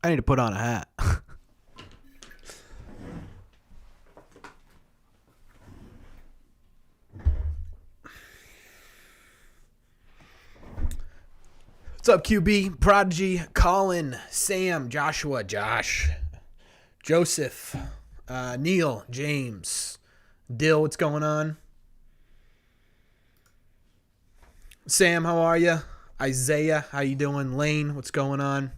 I need to put on a hat. What's up, QB? Prodigy, Colin, Sam, Joshua, Josh, Joseph, Neil, James, Dill, what's going on? Sam, how are you? Isaiah, how you doing? Lane, what's going on?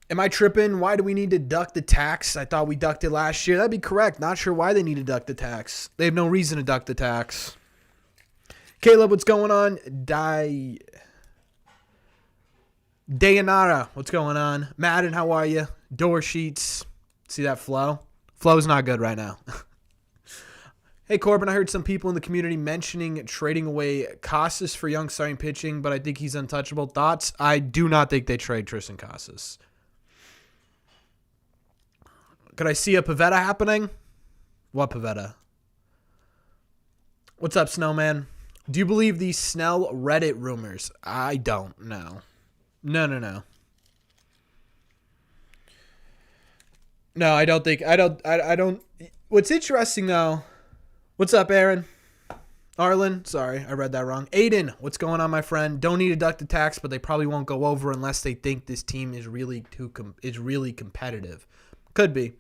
Am I tripping? Why do we need to deduct the tax? I thought we deducted last year. That'd be correct. Not sure why they need to deduct the tax. They have no reason to deduct the tax. Caleb, what's going on? Dayanara, what's going on? Madden, how are you? Door Sheets. See that flow? Flow's not good right now. Hey, Corbin, I heard some people in the community mentioning trading away Casas for young starting pitching, but I think he's untouchable. Thoughts? I do not think they trade Tristan Casas. Could I see a Pivetta happening? What Pivetta? What's up, Snowman? Do you believe these Snell Reddit rumors? I don't know. No. No, I don't think. I don't. What's interesting, though. What's up, Aaron? Arlen? Sorry, I read that wrong. Aiden, what's going on, my friend? Don't need to deduct the tax, but they probably won't go over unless they think this team is really competitive. Could be.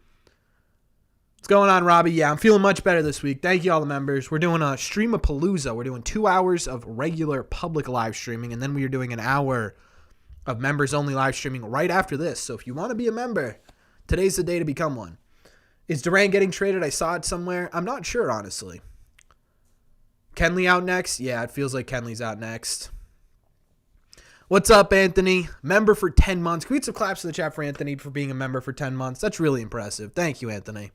What's going on, Robbie? Yeah, I'm feeling much better this week. Thank you, all the members. We're doing a Streamapalooza. We're doing 2 hours of regular public live streaming, and then we are doing an hour of members-only live streaming right after this. So if you want to be a member, today's the day to become one. Is Duran getting traded? I saw it somewhere. I'm not sure, honestly. Kenley out next? Yeah, it feels like Kenley's out next. What's up, Anthony? Member for 10 months. Can we get some claps in the chat for Anthony for being a member for 10 months? That's really impressive. Thank you, Anthony.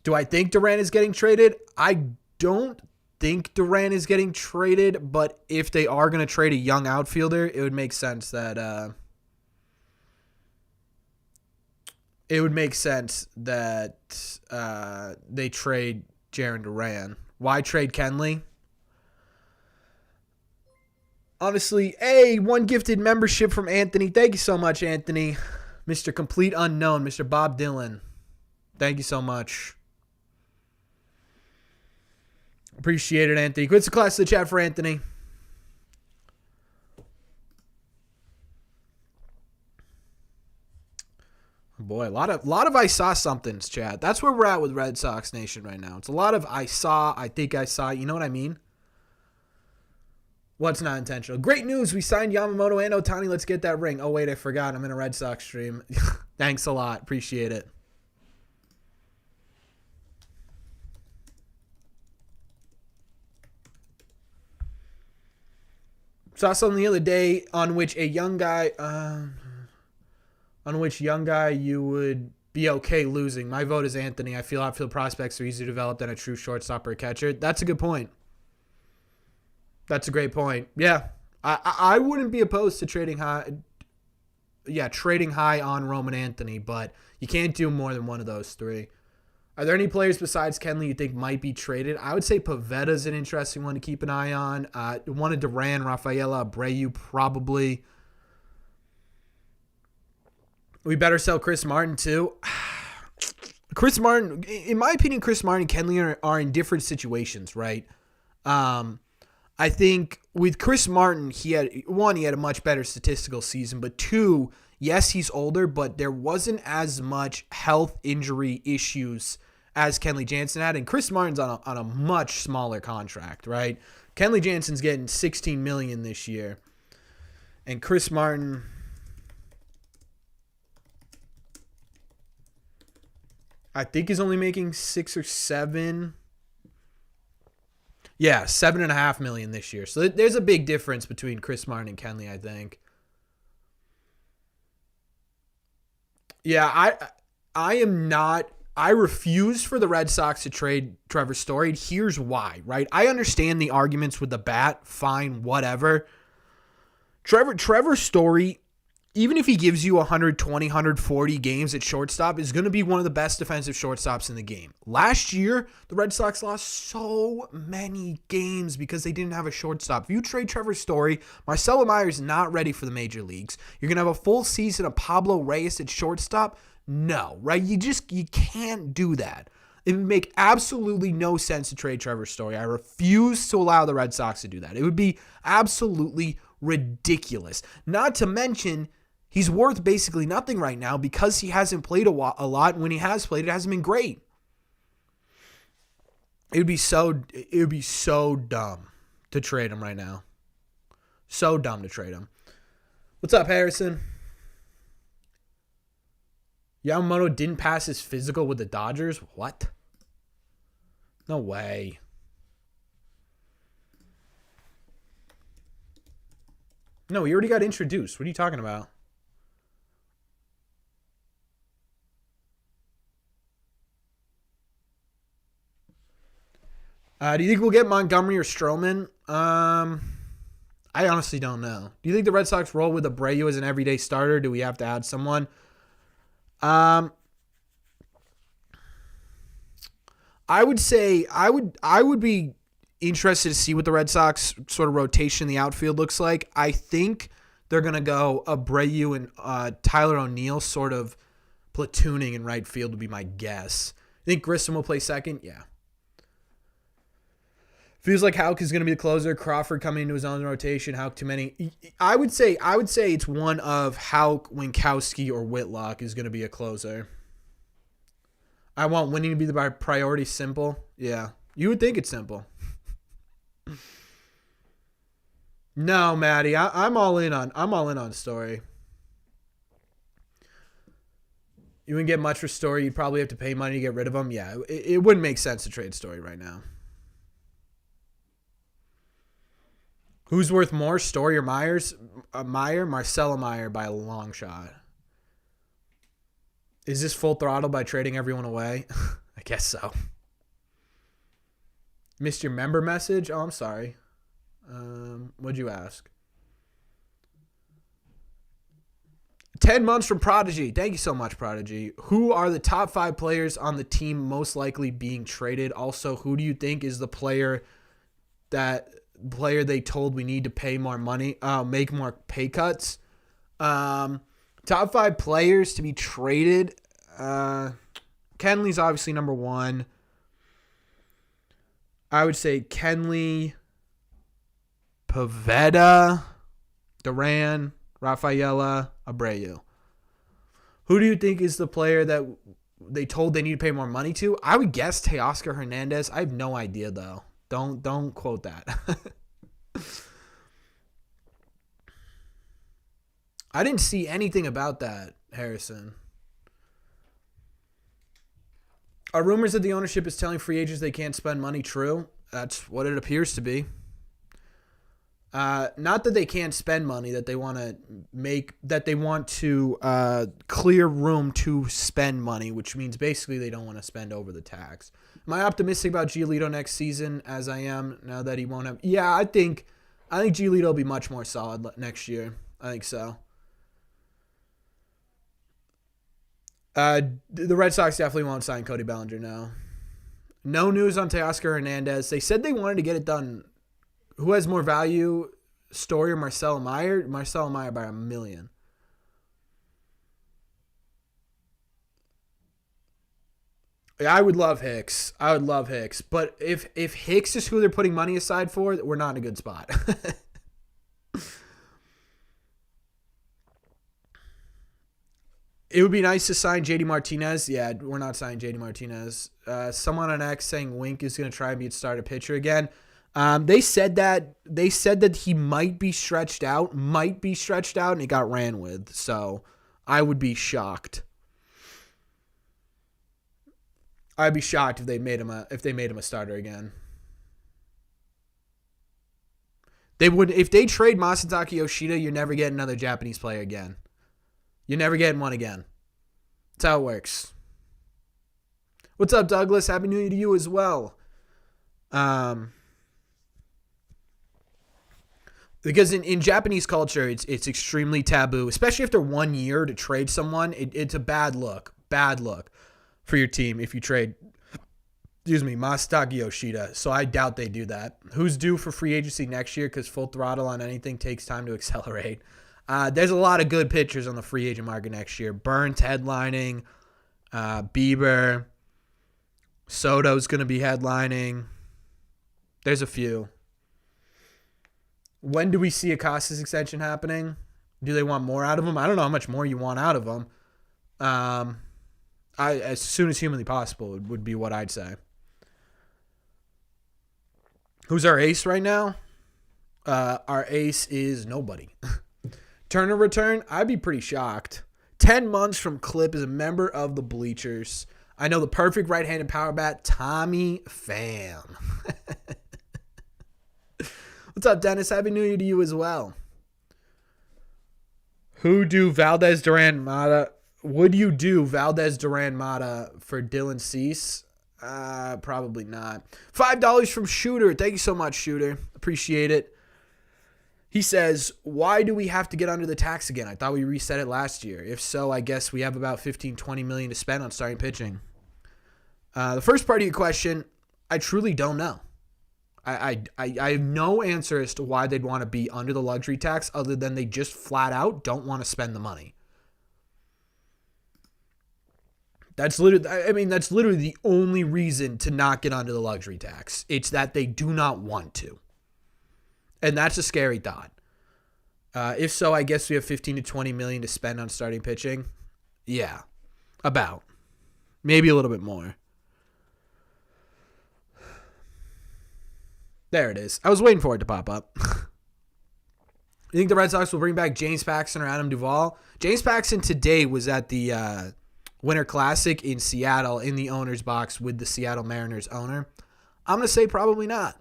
Do I think Duran is getting traded? I don't think Duran is getting traded, but if they are going to trade a young outfielder, it would make sense that they trade Jarren Duran. Why trade Kenley? Honestly, hey, one gifted membership from Anthony. Thank you so much, Anthony. Mr. Complete Unknown, Mr. Bob Dylan. Thank you so much. Appreciate it, Anthony. Quits the class to the chat for Anthony. Boy, a lot of I saw somethings, chat. That's where we're at with Red Sox Nation right now. It's a lot of I think I saw. You know what I mean? What's not intentional? Great news. We signed Yamamoto and Ohtani. Let's get that ring. Oh, wait, I forgot. I'm in a Red Sox stream. Thanks a lot. Appreciate it. Saw something the other day on which young guy you would be okay losing. My vote is Anthony. I feel outfield prospects are easier to develop than a true shortstop or a catcher. That's a good point. That's a great point. Yeah, I wouldn't be opposed to trading high. Yeah, trading high on Roman Anthony, but you can't do more than one of those three. Are there any players besides Kenley you think might be traded? I would say Pavetta's an interesting one to keep an eye on. One of Duran, Rafaela, Abreu, probably. We better sell Chris Martin, too. Chris Martin, in my opinion, Chris Martin and Kenley are in different situations, right? I think with Chris Martin, he had a much better statistical season, but two, yes, he's older, but there wasn't as much health injury issues as Kenley Jansen had, and Chris Martin's on a much smaller contract, right? Kenley Jansen's getting $16 million this year, and Chris Martin, I think, is only making 6 or 7. Yeah, $7.5 million this year. So there's a big difference between Chris Martin and Kenley, I think. Yeah, I refuse for the Red Sox to trade Trevor Story. Here's why, right? I understand the arguments with the bat. Fine, whatever. Trevor Story even if he gives you 120, 140 games at shortstop, is going to be one of the best defensive shortstops in the game. Last year, the Red Sox lost so many games because they didn't have a shortstop. If you trade Trevor Story, Marcelo Meyer is not ready for the major leagues. You're going to have a full season of Pablo Reyes at shortstop? No, right? You can't do that. It would make absolutely no sense to trade Trevor Story. I refuse to allow the Red Sox to do that. It would be absolutely ridiculous. Not to mention, he's worth basically nothing right now because he hasn't played a lot. When he has played, it hasn't been great. It would be so dumb to trade him right now. So dumb to trade him. What's up, Harrison? Yamamoto didn't pass his physical with the Dodgers? What? No way. No, he already got introduced. What are you talking about? Do you think we'll get Montgomery or Stroman? I honestly don't know. Do you think the Red Sox roll with Abreu as an everyday starter? Do we have to add someone? I would say I would be interested to see what the Red Sox sort of rotation in the outfield looks like. I think they're going to go Abreu and Tyler O'Neill sort of platooning in right field would be my guess. I think Grissom will play second. Yeah. Feels like Houck is going to be the closer. Crawford coming into his own rotation. Houck too many. I would say it's one of Houck, Winkowski, or Whitlock is going to be a closer. I want winning to be the priority. Simple. Yeah. You would think it's simple. No, Maddie. I'm all in on Story. You wouldn't get much for Story. You'd probably have to pay money to get rid of him. Yeah. It wouldn't make sense to trade Story right now. Who's worth more, Story or Myers? Marcelo Meyer by a long shot. Is this full throttle by trading everyone away? I guess so. Missed your member message? Oh, I'm sorry. What'd you ask? 10 months from Prodigy. Thank you so much, Prodigy. Who are the top 5 players on the team most likely being traded? Also, who do you think is the player they told we need to pay more money, make more pay cuts? Top 5 players to be traded. Kenley's obviously number 1. I would say Kenley, Pivetta, Duran, Rafaela, Abreu. Who do you think is the player that they told they need to pay more money to? I would guess Teoscar Hernandez. I have no idea though. Don't quote that. I didn't see anything about that, Harrison. Are rumors that the ownership is telling free agents they can't spend money true? That's what it appears to be. Not that they can't spend money, that they want to clear room to spend money, which means basically they don't want to spend over the tax. Am I optimistic about Giolito next season as I am now that he won't have? Yeah, I think Giolito will be much more solid next year. I think so. The Red Sox definitely won't sign Cody Bellinger now. No news on Teoscar Hernandez. They said they wanted to get it done. Who has more value, Story or Marcelo Meyer? Marcelo Meyer by a million. Yeah, I would love Hicks. But if Hicks is who they're putting money aside for, we're not in a good spot. It would be nice to sign JD Martinez. Yeah, we're not signing JD Martinez. Someone on X saying Wink is going to try and be a starter pitcher again. They said that he might be stretched out, and he got ran with. So I would be shocked. I'd be shocked if they made him a starter again. They would if they trade Masataka Yoshida. You're never getting another Japanese player again. You're never getting one again. That's how it works. What's up, Douglas? Happy New Year to you as well. Because in Japanese culture, it's extremely taboo, especially after 1 year to trade someone. It's a bad look for your team if you trade, Masataka Yoshida. So I doubt they do that. Who's due for free agency next year? Because full throttle on anything takes time to accelerate. There's a lot of good pitchers on the free agent market next year. Burns headlining, Bieber, Soto's going to be headlining. There's a few. When do we see Acosta's extension happening? Do they want more out of him? I don't know how much more you want out of him. As soon as humanly possible would be what I'd say. Who's our ace right now? Our ace is nobody. Turner return? I'd be pretty shocked. 10 months from Clip is a member of the Bleachers. I know the perfect right-handed power bat, Tommy Pham. What's up, Dennis? Happy New Year to you as well. Who do Valdez Duran Mata? Would you do Valdez Duran Mata for Dylan Cease? Probably not. $5 from Shooter. Thank you so much, Shooter. Appreciate it. He says, why do we have to get under the tax again? I thought we reset it last year. If so, I guess we have about $15-20 million to spend on starting pitching. The first part of your question, I truly don't know. I have no answer as to why they'd want to be under the luxury tax other than they just flat out don't want to spend the money. That's literally the only reason to not get under the luxury tax. It's that they do not want to. And that's a scary thought. If so, I guess we have $15-20 million to spend on starting pitching. Yeah, about. Maybe a little bit more. There it is. I was waiting for it to pop up. You think the Red Sox will bring back James Paxton or Adam Duvall? James Paxton today was at the Winter Classic in Seattle in the owner's box with the Seattle Mariners owner. I'm going to say probably not.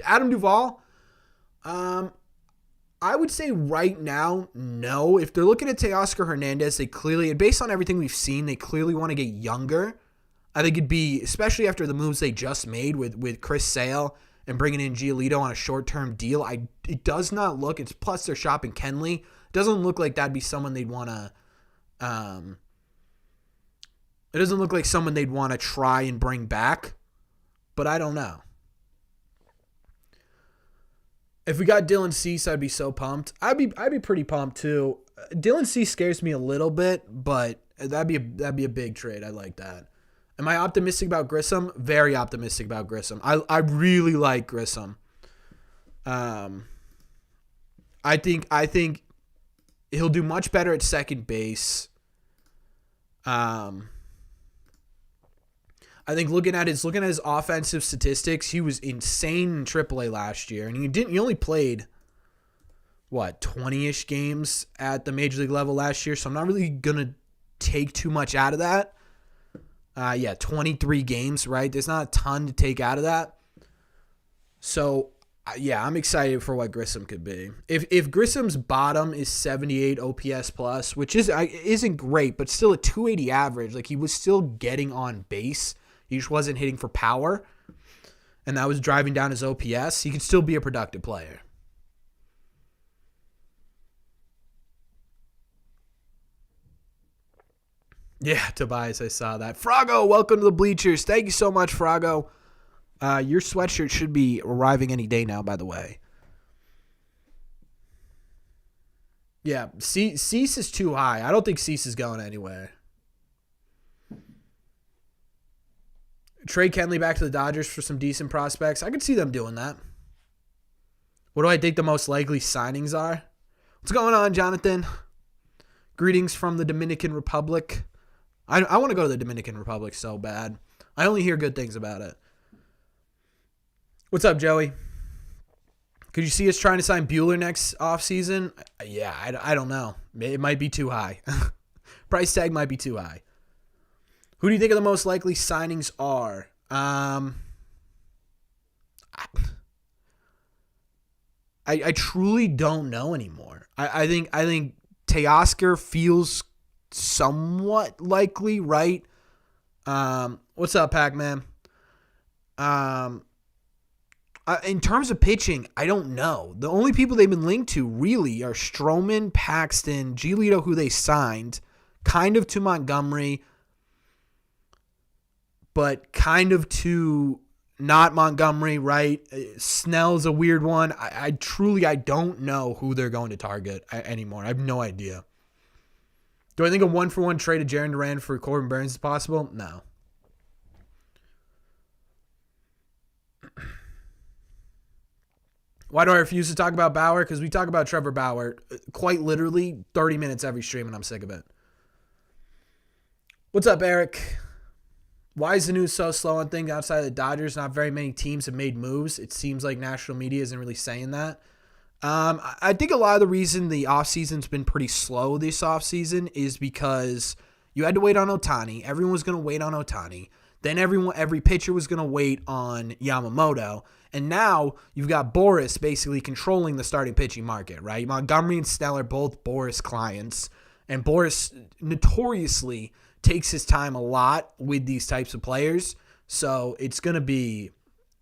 Adam Duvall, I would say right now, no. If they're looking at Teoscar Hernandez, they clearly, and based on everything we've seen, they clearly want to get younger. I think it'd be, especially after the moves they just made with Chris Sale and bringing in Giolito on a short-term deal, it does not look, it's plus they're shopping Kenley. It doesn't look like that'd be someone they'd want to, it doesn't look like someone they'd want to try and bring back, but I don't know. If we got Dylan Cease, I'd be so pumped. I'd be pretty pumped too. Dylan Cease scares me a little bit, but that'd be a big trade. I like that. Am I optimistic about Grissom? Very optimistic about Grissom. I really like Grissom. I think he'll do much better at second base. I think looking at his offensive statistics, he was insane in AAA last year, and he only played 20-ish games at the major league level last year, so I'm not really gonna take too much out of that. 23 games, right? There's not a ton to take out of that. So, I'm excited for what Grissom could be. If Grissom's bottom is 78 OPS plus, which isn't great, but still a 280 average, like he was still getting on base. He just wasn't hitting for power, and that was driving down his OPS. He could still be a productive player. Yeah, Tobias, I saw that. Frago, welcome to the Bleachers. Thank you so much, Frago. Your sweatshirt should be arriving any day now, by the way. Yeah, Cease is too high. I don't think Cease is going anywhere. Trade Kenley back to the Dodgers for some decent prospects. I could see them doing that. What do I think the most likely signings are? What's going on, Jonathan? Greetings from the Dominican Republic. I want to go to the Dominican Republic so bad. I only hear good things about it. What's up, Joey? Could you see us trying to sign Bueller next offseason? Yeah, I don't know. It might be too high. Price tag might be too high. Who do you think of the most likely signings are? I truly don't know anymore. I think Teoscar feels somewhat likely, right? What's up, Pac-Man? In terms of pitching, I don't know. The only people they've been linked to really are Stroman, Paxton, Giolito, who they signed, kind of to Montgomery, but kind of to not Montgomery, right? Snell's a weird one. I don't know who they're going to target anymore. I have no idea. Do I think a 1-for-1 trade of Jarren Duran for Corbin Burnes is possible? No. Why do I refuse to talk about Bauer? Because we talk about Trevor Bauer quite literally 30 minutes every stream, and I'm sick of it. What's up, Eric? Why is the news so slow on things outside of the Dodgers? Not very many teams have made moves. It seems like national media isn't really saying that. I think a lot of the reason the offseason's been pretty slow this offseason is because you had to wait on Ohtani. Everyone was going to wait on Ohtani. Then every pitcher was going to wait on Yamamoto. And now you've got Boris basically controlling the starting pitching market, right? Montgomery and Snell are both Boris clients. And Boris notoriously takes his time a lot with these types of players. So it's going to be,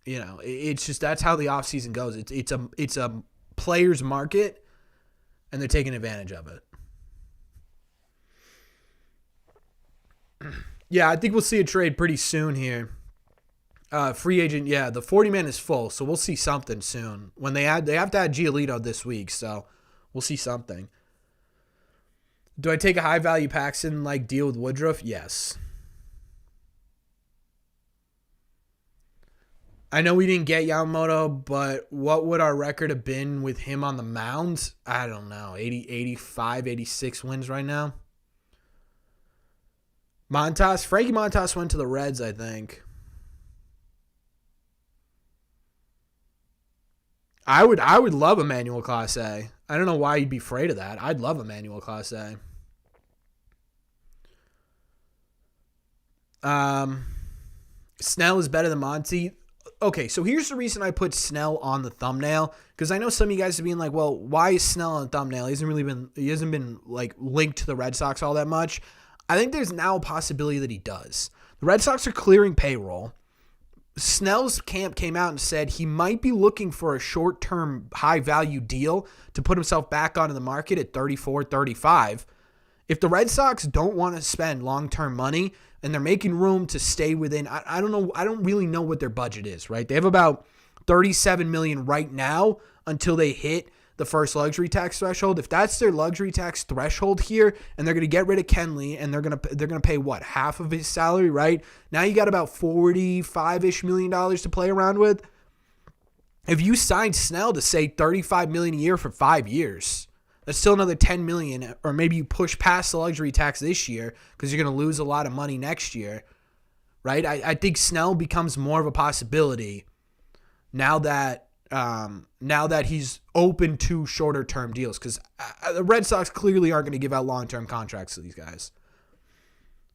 it's just that's how the offseason goes. It's a player's market, and they're taking advantage of it. Yeah, I think we'll see a trade pretty soon here. Free agent, yeah, the 40-man is full, so we'll see something soon. When they have to add Giolito this week, so we'll see something. Do I take a high-value Paxton like deal with Woodruff? Yes. I know we didn't get Yamamoto, but what would our record have been with him on the mound? I don't know, 80, 85, 86 wins right now. Frankie Montas went to the Reds, I think. I would love Emmanuel Clase. I don't know why you'd be afraid of that. I'd love Emmanuel Clase. Snell is better than Monty. Okay, so here's the reason I put Snell on the thumbnail, because I know some of you guys are being like, well, why is Snell on the thumbnail? He hasn't been like linked to the Red Sox all that much. I think there's now a possibility that he does. The Red Sox are clearing payroll. Snell's camp came out and said he might be looking for a short-term high-value deal to put himself back onto the market at 34, 35. If the Red Sox don't want to spend long-term money and they're making room to stay within, I don't know, I don't really know what their budget is, right? They have about $37 million right now until they hit the first luxury tax threshold. If that's their luxury tax threshold here, and they're going to get rid of Kenley, and they're going to pay what, half of his salary, right? Now you got about $45-ish million to play around with. If you signed Snell to say $35 million a year for 5 years, that's still another $10 million, or maybe you push past the luxury tax this year because you're going to lose a lot of money next year, right? I think Snell becomes more of a possibility now that he's open to shorter term deals, because the Red Sox clearly aren't going to give out long term contracts to these guys.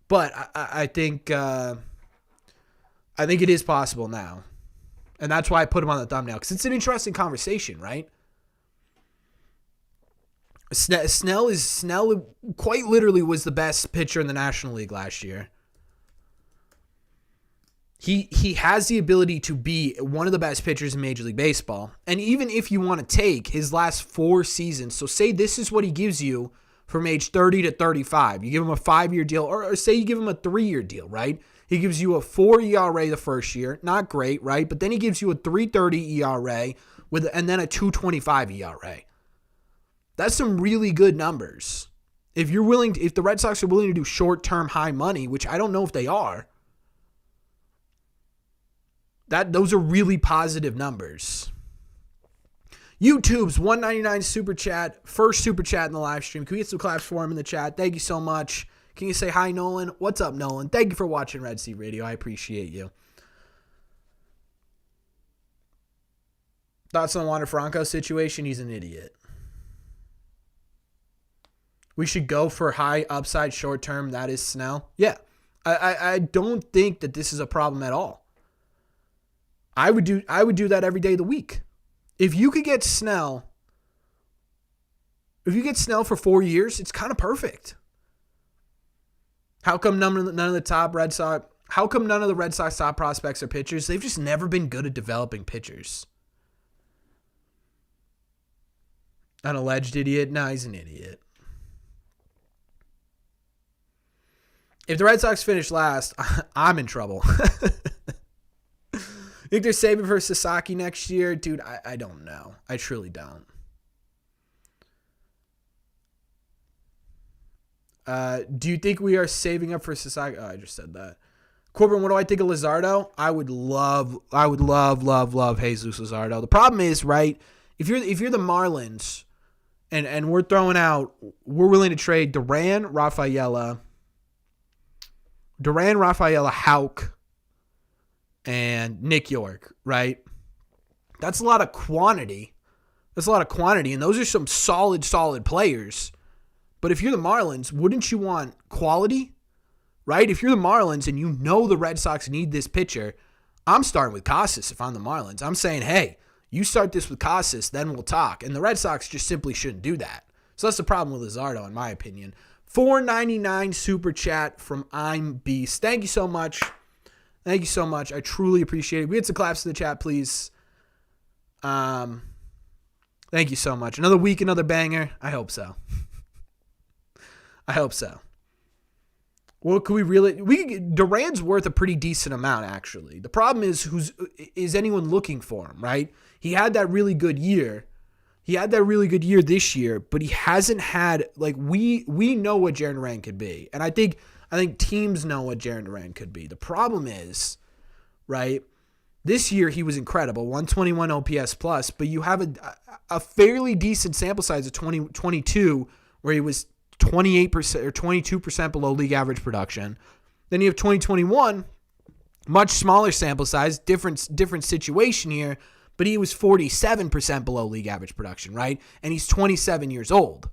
But I think it is possible now, and that's why I put him on the thumbnail, because it's an interesting conversation, right? Snell quite literally was the best pitcher in the National League last year. He has the ability to be one of the best pitchers in Major League Baseball. And even if you want to take his last 4 seasons, so say this is what he gives you from age 30 to 35. You give him a 5-year deal, or say you give him a 3-year deal, right? He gives you a 4 ERA the first year. Not great, right? But then he gives you a 3.30 ERA and then a 2.25 ERA. That's some really good numbers. If the Red Sox are willing to do short-term high money, which I don't know if they are, those are really positive numbers. YouTube's $1.99 super chat, first super chat in the live stream. Can we get some claps for him in the chat? Thank you so much. Can you say hi, Nolan? What's up, Nolan? Thank you for watching Red Sea Radio. I appreciate you. Thoughts on Wander Franco's situation? He's an idiot. We should go for high upside short term. That is Snell. Yeah. I don't think that this is a problem at all. I would do that every day of the week. If you could get Snell, for 4 years, it's kind of perfect. How come none of the Red Sox top prospects are pitchers? They've just never been good at developing pitchers. An alleged idiot? No, he's an idiot. If the Red Sox finish last, I'm in trouble. Think they're saving for Sasaki next year? Dude, I don't know. I truly don't. Do you think we are saving up for Sasaki? Oh, I just said that. Corbin, what do I think of Luzardo? I would love Jesus Luzardo. The problem is, right, if you're the Marlins and we're willing to trade Duran, Rafaela, Houck, and Nick York, right? That's a lot of quantity. And those are some solid players. But if you're the Marlins, wouldn't you want quality, right? If you're the Marlins and you know the Red Sox need this pitcher, I'm starting with Casas if I'm the Marlins. I'm saying, hey, you start this with Casas, then we'll talk. And the Red Sox just simply shouldn't do that. So that's the problem with Luzardo, in my opinion. $4.99 super chat from I'm Beast. Thank you so much. I truly appreciate it. We get some claps to the chat, please. Thank you so much. Another week, another banger. I hope so. Well, could we really? Duran's worth a pretty decent amount, actually. The problem is, is anyone looking for him, right? He had that really good year. This year, but he hasn't had, like, we know what Jarren Duran could be. And I think teams know what Jarren Duran could be. The problem is, right, this year he was incredible, 121 OPS plus, but you have a fairly decent sample size of 2022 where he was 28% or 22% below league average production. Then you have 2021, much smaller sample size, different situation here, but he was 47% below league average production, right? And he's 27 years old,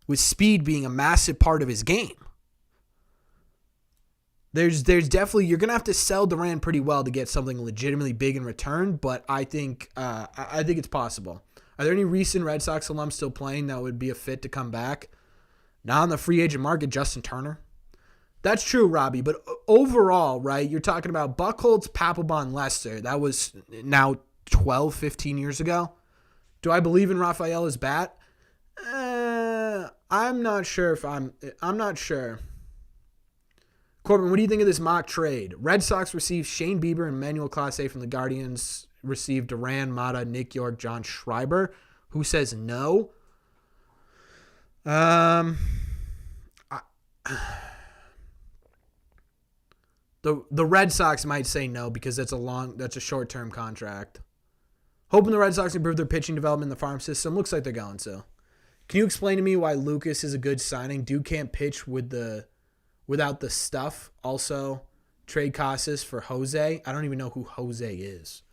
with speed being a massive part of his game. There's definitely, you're going to have to sell Duran pretty well to get something legitimately big in return, but I think it's possible. Are there any recent Red Sox alums still playing that would be a fit to come back? Not on the free agent market, Justin Turner. That's true, Robbie, but overall, right, you're talking about Buchholz, Papelbon, Lester. That was now 12, 15 years ago. Do I believe in Rafaela's bat? I'm not sure. Corbin, what do you think of this mock trade? Red Sox received Shane Bieber and Emmanuel Clase from the Guardians. Received Duran, Mata, Nick York, John Schreiber. Who says no? The Red Sox might say no because that's a short-term contract. Hoping the Red Sox improve their pitching development in the farm system. Looks like they're going to. Can you explain to me why Lucas is a good signing? Dude can't pitch without the stuff. Also, trade Casas for Jose. I don't even know who Jose is.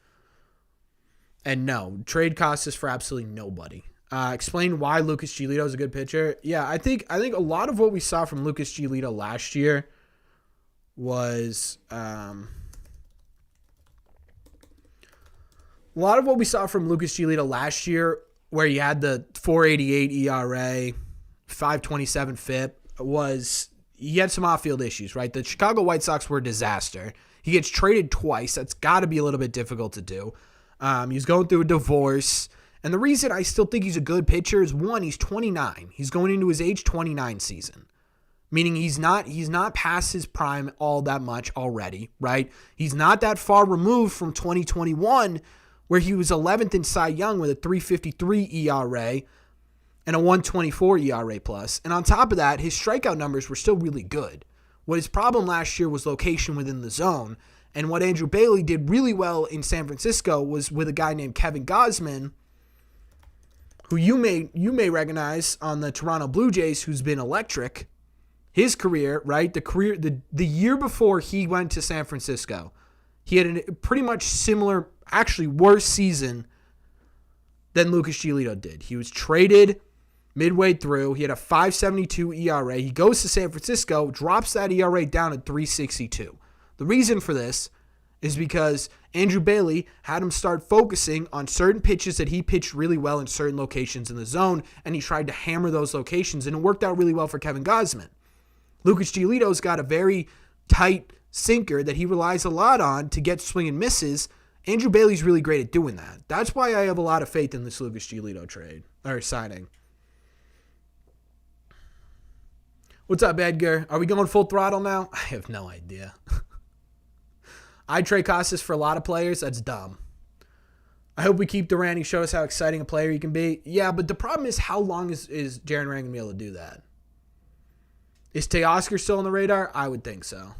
And no, trade Casas for absolutely nobody. Explain why Lucas Giolito is a good pitcher. Yeah, I think a lot of what we saw from Lucas Giolito last year was where he had the 4.88 ERA, 5.27 FIP, was he had some off-field issues, right? The Chicago White Sox were a disaster. He gets traded twice. That's got to be a little bit difficult to do. He's going through a divorce. And the reason I still think he's a good pitcher is, one, he's 29. He's going into his age 29 season, meaning he's not past his prime all that much already, right? He's not that far removed from 2021, where he was 11th in Cy Young with a 3.53 ERA and a 1.24 ERA plus. And on top of that, his strikeout numbers were still really good. What his problem last year was location within the zone. And what Andrew Bailey did really well in San Francisco was with a guy named Kevin Gausman, who you may recognize on the Toronto Blue Jays, who's been electric. His career, right? The year before he went to San Francisco, he had a pretty much similar, actually worse season than Lucas Giolito did. He was traded midway through. He had a 5.72 ERA. He goes to San Francisco, drops that ERA down to 3.62. The reason for this is because Andrew Bailey had him start focusing on certain pitches that he pitched really well in certain locations in the zone, and he tried to hammer those locations, and it worked out really well for Kevin Gausman. Lucas Giolito's got a very tight sinker that he relies a lot on to get swing and misses, Andrew Bailey's really great at doing that. That's why I have a lot of faith in this Lucas Giolito trade or signing. What's up, Edgar? Are we going full throttle now? I have no idea. I trade Costas for a lot of players. That's dumb. I hope we keep Durant. He showed us how exciting a player he can be. Yeah, but the problem is how long is Jaren Rand going to be able to do that? Is Teoscar still on the radar? I would think so.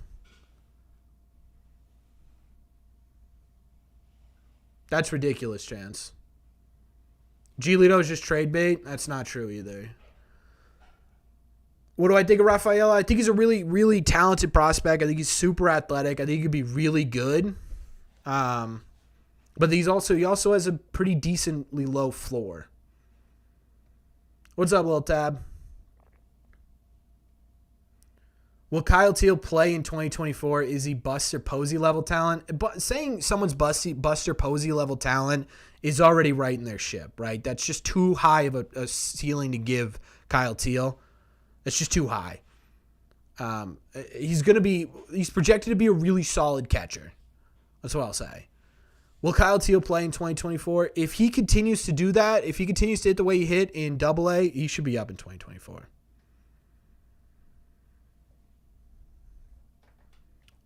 That's ridiculous, Chance. Giolito is just trade bait? That's not true either. What do I think of Rafael? I think he's a really, really talented prospect. I think he's super athletic. I think he could be really good. But he also has a pretty decently low floor. What's up, Lil Tab? Will Kyle Teal play in 2024? Is he Buster Posey level talent? But saying someone's Buster Posey level talent is already right in their ship, right? That's just too high of a ceiling to give Kyle Teal. That's just too high. He's projected to be a really solid catcher. That's what I'll say. Will Kyle Teal play in 2024? If he continues to do that, if he continues to hit the way he hit in AA, he should be up in 2024.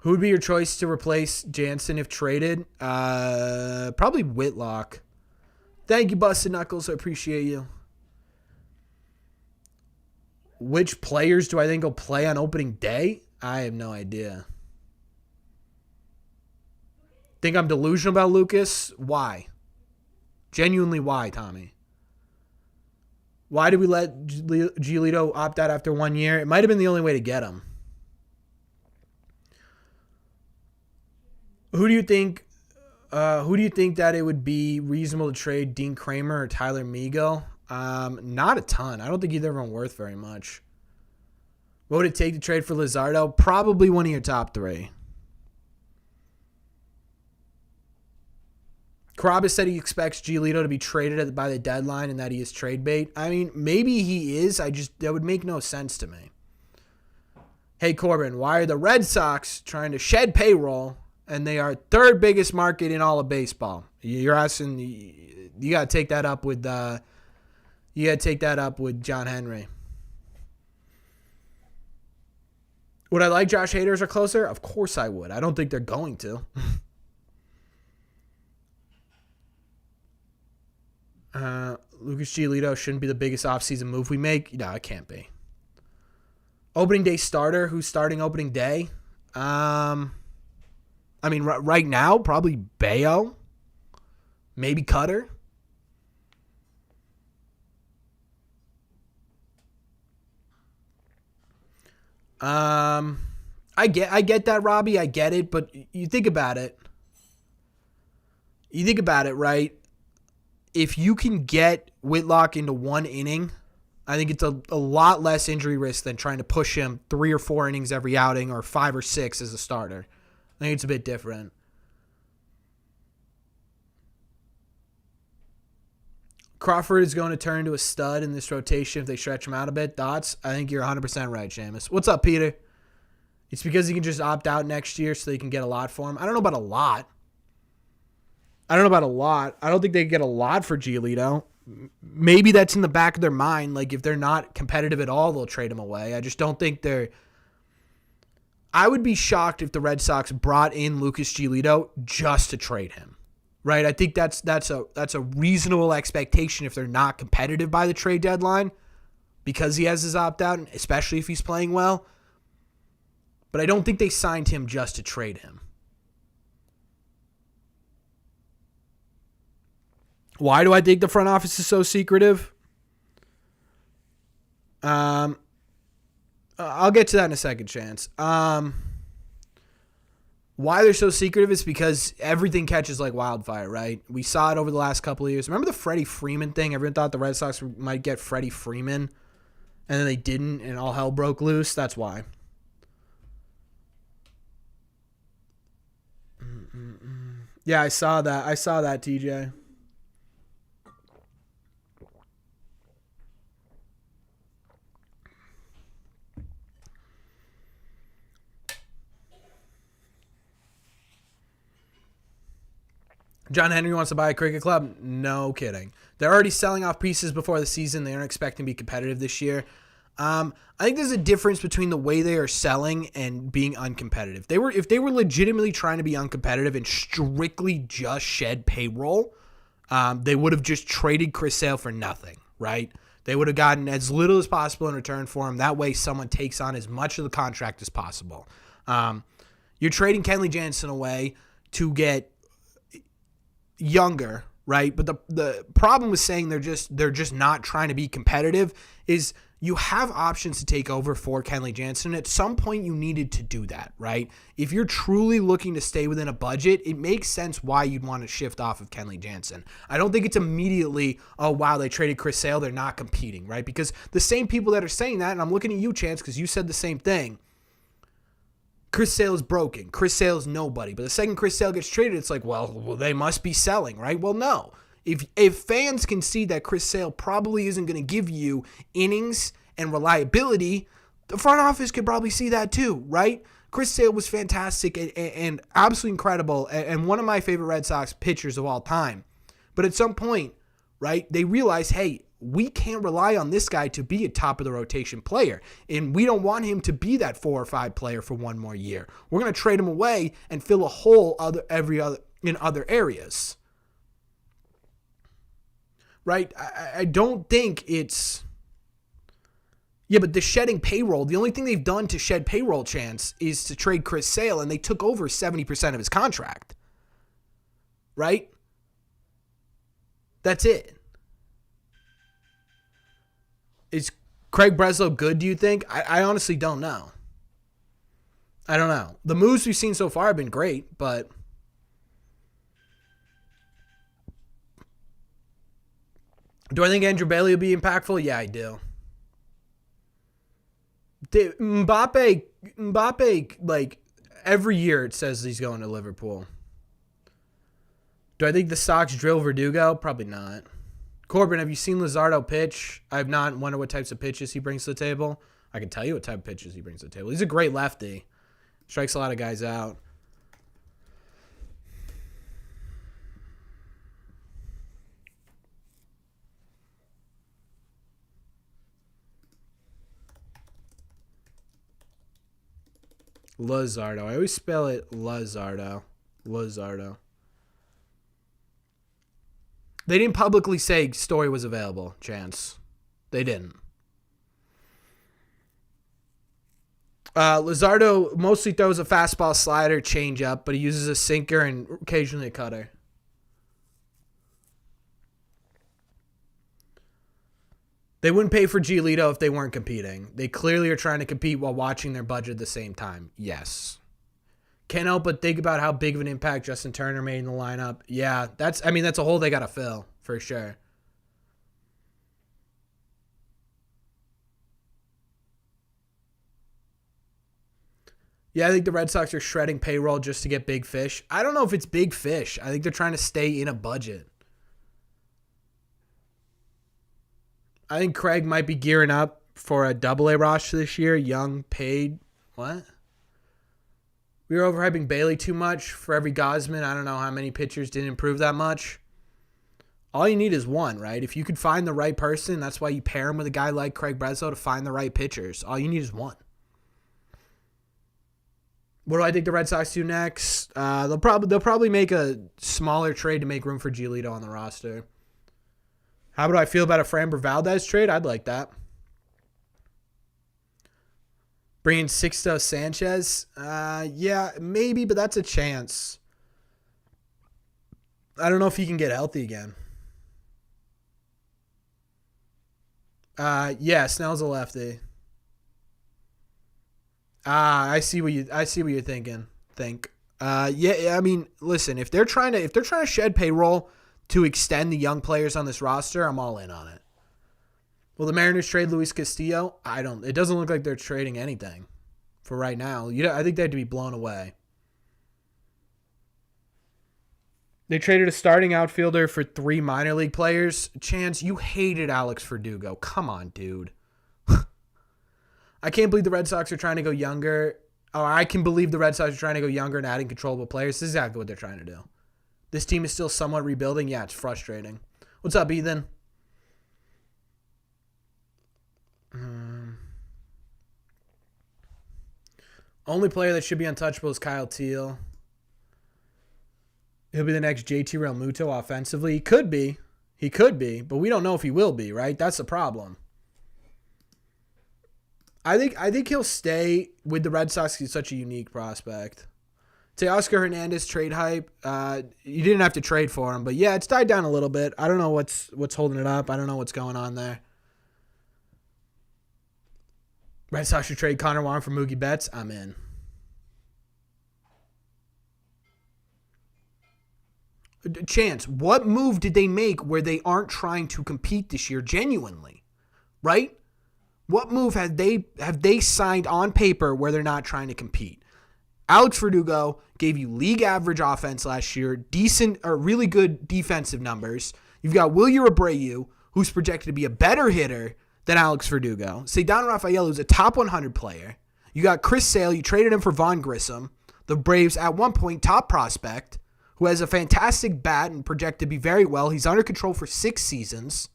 Who would be your choice to replace Jansen if traded? Probably Whitlock. Thank you, Busted Knuckles. I appreciate you. Which players do I think will play on opening day? I have no idea. Think I'm delusional about Lucas? Why? Genuinely, why, Tommy? Why did we let Giolito opt out after 1 year? It might have been the only way to get him. Who do you think that it would be reasonable to trade Dean Kramer or Tyler Meagle? Not a ton. I don't think either of them are worth very much. What would it take to trade for Luzardo? Probably one of your top three. Carabas said he expects Giolito to be traded by the deadline and that he is trade bait. I mean, maybe he is. That would make no sense to me. Hey, Corbin, why are the Red Sox trying to shed payroll and they are third biggest market in all of baseball? You're asking. You got to take that up with. You got to take that up with John Henry. Would I like Josh Hader as a closer? Of course I would. I don't think they're going to. Lucas Giolito shouldn't be the biggest offseason move we make. No, it can't be. Opening day starter. Who's starting opening day? I mean, right now, probably Bayo. Maybe Cutter. I get that, Robbie. I get it, but you think about it. Right? If you can get Whitlock into 1 inning, I think it's a lot less injury risk than trying to push him 3 or 4 innings every outing or 5 or 6 as a starter. I think it's a bit different. Crawford is going to turn into a stud in this rotation if they stretch him out a bit. Thoughts? I think you're 100% right, Seamus. What's up, Peter? It's because he can just opt out next year so they can get a lot for him. I don't know about a lot. I don't think they can get a lot for Giolito. Maybe that's in the back of their mind. Like, if they're not competitive at all, they'll trade him away. I just don't think they're... I would be shocked if the Red Sox brought in Lucas Giolito just to trade him. Right? I think that's a reasonable expectation if they're not competitive by the trade deadline because he has his opt-out, especially if he's playing well. But I don't think they signed him just to trade him. Why do I think the front office is so secretive? I'll get to that in a second, Chance. Why they're so secretive is because everything catches like wildfire, right? We saw it over the last couple of years. Remember the Freddie Freeman thing? Everyone thought the Red Sox might get Freddie Freeman, and then they didn't, and all hell broke loose. That's why. Yeah, I saw that, TJ. John Henry wants to buy a cricket club? No kidding. They're already selling off pieces before the season. They aren't expecting to be competitive this year. I think there's a difference between the way they are selling and being uncompetitive. If they were legitimately trying to be uncompetitive and strictly just shed payroll, they would have just traded Chris Sale for nothing, right? They would have gotten as little as possible in return for him. That way someone takes on as much of the contract as possible. You're trading Kenley Jansen away to get younger, right? But the problem with saying they're just not trying to be competitive is you have options to take over for Kenley Jansen. At some point, you needed to do that, right? If you're truly looking to stay within a budget, it makes sense why you'd want to shift off of Kenley Jansen. I don't think it's immediately, oh, wow, they traded Chris Sale, they're not competing, right? Because the same people that are saying that, and I'm looking at you, Chance, because you said the same thing, Chris Sale is broken. Chris Sale is nobody. But the second Chris Sale gets traded, it's like, well, they must be selling, right? Well, no. If fans can see that Chris Sale probably isn't going to give you innings and reliability, the front office could probably see that too, right? Chris Sale was fantastic and absolutely incredible and one of my favorite Red Sox pitchers of all time. But at some point, right, they realize, hey, we can't rely on this guy to be a top of the rotation player. And we don't want him to be that 4 or 5 player for one more year. We're going to trade him away and fill a hole in other areas. Right? I don't think it's... Yeah, but the shedding payroll, the only thing they've done to shed payroll, Chance, is to trade Chris Sale, and they took over 70% of his contract. Right? That's it. Is Craig Breslow good, do you think? I honestly don't know. I don't know. The moves we've seen so far have been great, but... Do I think Andrew Bailey will be impactful? Yeah, I do. Mbappe, like, every year it says he's going to Liverpool. Do I think the Sox drill Verdugo? Probably not. Corbin, have you seen Luzardo pitch? I have not. Wonder what types of pitches he brings to the table. I can tell you what type of pitches he brings to the table. He's a great lefty. Strikes a lot of guys out. Luzardo. I always spell it Luzardo. Luzardo. They didn't publicly say Story was available, Chance. They didn't. Luzardo mostly throws a fastball, slider, changeup, but he uses a sinker and occasionally a cutter. They wouldn't pay for Giolito if they weren't competing. They clearly are trying to compete while watching their budget at the same time. Yes. Can't help but think about how big of an impact Justin Turner made in the lineup. Yeah, that's a hole they got to fill, for sure. Yeah, I think the Red Sox are shredding payroll just to get big fish. I don't know if it's big fish. I think they're trying to stay in a budget. I think Craig might be gearing up for a AA roster this year. Young, paid. What? We were overhyping Bailey too much for every Gausman. I don't know how many pitchers didn't improve that much. All you need is one, right? If you could find the right person, that's why you pair him with a guy like Craig Breslow to find the right pitchers. All you need is one. What do I think the Red Sox do next? They'll probably make a smaller trade to make room for Giolito on the roster. How do I feel about a Framber Valdez trade? I'd like that. Bringing Sixto Sanchez? Yeah, maybe, but that's a chance. I don't know if he can get healthy again. Yeah, Snell's a lefty. I see what you're thinking. Yeah, I mean, listen, if they're trying to shed payroll to extend the young players on this roster, I'm all in on it. Will the Mariners trade Luis Castillo? It doesn't look like they're trading anything for right now. I think they had to be blown away. They traded a starting outfielder for 3 minor league players. Chance, you hated Alex Verdugo. Come on, dude. I can't believe the Red Sox are trying to go younger. Or I can believe the Red Sox are trying to go younger and adding controllable players. This is exactly what they're trying to do. This team is still somewhat rebuilding. Yeah, it's frustrating. What's up, Ethan? Only player that should be untouchable is Kyle Teal. He'll be the next JT Realmuto offensively. He could be, but we don't know if he will be, right? That's the problem. I think he'll stay with the Red Sox. He's such a unique prospect. Teoscar Hernandez trade hype. You didn't have to trade for him, but yeah, it's died down a little bit. I don't know what's holding it up. I don't know what's going on there. Red Sox should trade Connor Wong for Mookie Betts. I'm in. Chance, what move did they make where they aren't trying to compete this year genuinely? Right? What move have they signed on paper where they're not trying to compete? Alex Verdugo gave you league average offense last year, decent or really good defensive numbers. You've got Wilyer Abreu, who's projected to be a better hitter than Alex Verdugo. Ceddanne Rafael, who's a top 100 player. You got Chris Sale. You traded him for Vaughn Grissom, the Braves at one point top prospect, who has a fantastic bat and projected to be very well. He's under control for 6 seasons.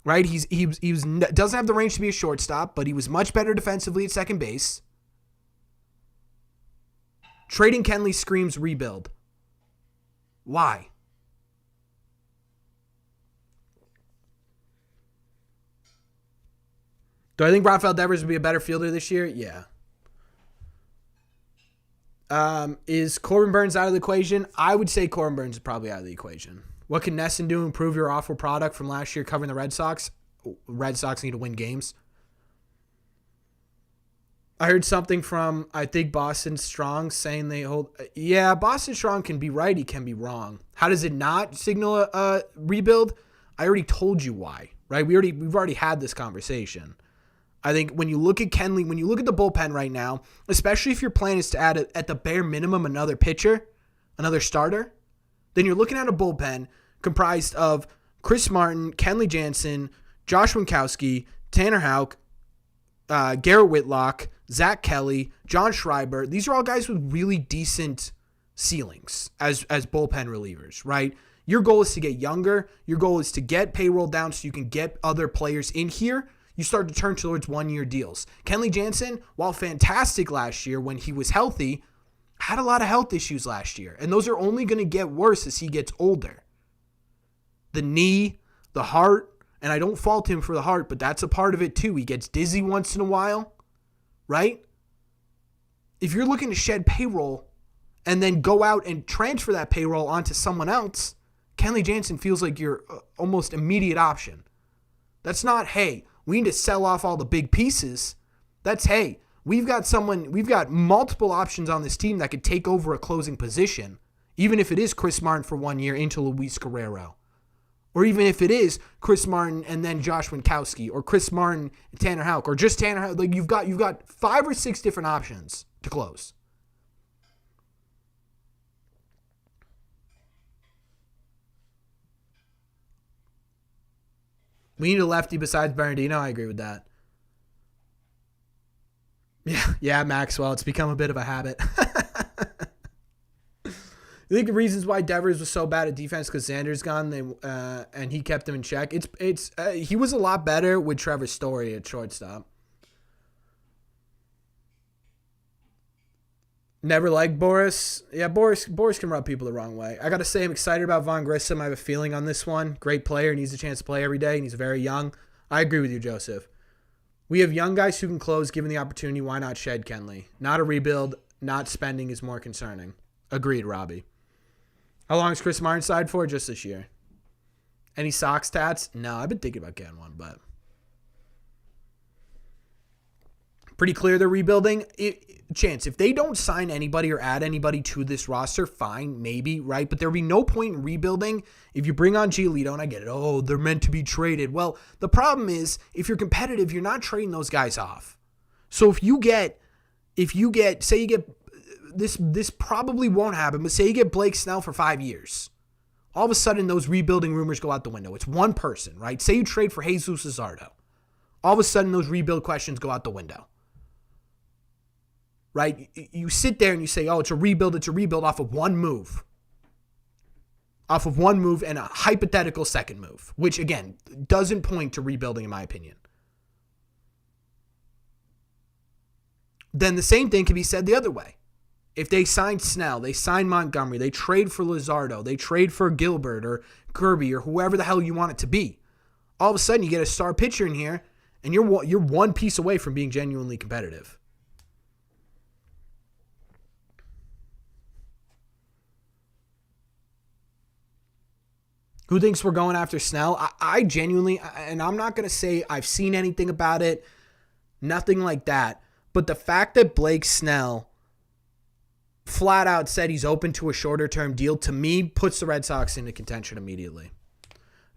Right? He doesn't have the range to be a shortstop, but he was much better defensively at second base. Trading Kenley screams rebuild. Why? Do I think Rafael Devers would be a better fielder this year? Yeah. Is Corbin Burns out of the equation? I would say Corbin Burns is probably out of the equation. What can Nesson do to improve your awful product from last year covering the Red Sox? Red Sox need to win games. I heard something from, I think, Boston Strong saying they hold... Yeah, Boston Strong can be right. He can be wrong. How does it not signal a rebuild? I already told you why, right? We've already had this conversation. I think when you look at Kenley, when you look at the bullpen right now, especially if your plan is to add, at the bare minimum, another pitcher, another starter, then you're looking at a bullpen comprised of Chris Martin, Kenley Jansen, Josh Winkowski, Tanner Houck, Garrett Whitlock, Zach Kelly, John Schreiber. These are all guys with really decent ceilings as bullpen relievers, right? Your goal is to get younger. Your goal is to get payroll down so you can get other players in here. You start to turn towards one-year deals. Kenley Jansen, while fantastic last year when he was healthy, had a lot of health issues last year. And those are only going to get worse as he gets older. The knee, the heart, and I don't fault him for the heart, but that's a part of it too. He gets dizzy once in a while, right? If you're looking to shed payroll and then go out and transfer that payroll onto someone else, Kenley Jansen feels like your almost immediate option. That's not, hey, we need to sell off all the big pieces. That's, hey, we've got multiple options on this team that could take over a closing position, even if it is Chris Martin for 1 year into Luis Guerrero. Or even if it is Chris Martin and then Josh Winkowski, or Chris Martin and Tanner Houck, or just Tanner Houck. Like you've got 5 or 6 different options to close. We need a lefty besides Bernardino. I agree with that. Yeah, Maxwell. It's become a bit of a habit. I think the reasons why Devers was so bad at defense because Xander's gone, and he kept him in check. He was a lot better with Trevor Story at shortstop. Never liked Boris. Yeah, Boris can rub people the wrong way. I got to say I'm excited about Vaughn Grissom. I have a feeling on this one. Great player. Needs a chance to play every day, and he's very young. I agree with you, Joseph. We have young guys who can close given the opportunity. Why not shed Kenley? Not a rebuild. Not spending is more concerning. Agreed, Robbie. How long is Chris Martin signed for? Just this year. Any Sox stats? No, I've been thinking about getting one, but pretty clear they're rebuilding. Chance, if they don't sign anybody or add anybody to this roster, fine, maybe, right? But there'll be no point in rebuilding if you bring on Giolito, and I get it. Oh, they're meant to be traded. Well, the problem is, if you're competitive, you're not trading those guys off. So if you get, say you get, this probably won't happen, but say you get Blake Snell for 5 years. All of a sudden, those rebuilding rumors go out the window. It's one person, right? Say you trade for Jesus Luzardo. All of a sudden, those rebuild questions go out the window. Right? You sit there and you say, oh, it's a rebuild off of one move. off of one move and a hypothetical second move, which, again, doesn't point to rebuilding, in my opinion. Then the same thing can be said the other way. If they sign Snell, they sign Montgomery, they trade for Luzardo, they trade for Gilbert or Kirby or whoever the hell you want it to be, all of a sudden you get a star pitcher in here and you're one piece away from being genuinely competitive. Who thinks we're going after Snell? I genuinely, and I'm not going to say I've seen anything about it, nothing like that, but the fact that Blake Snell flat out said he's open to a shorter term deal, to me, puts the Red Sox into contention immediately.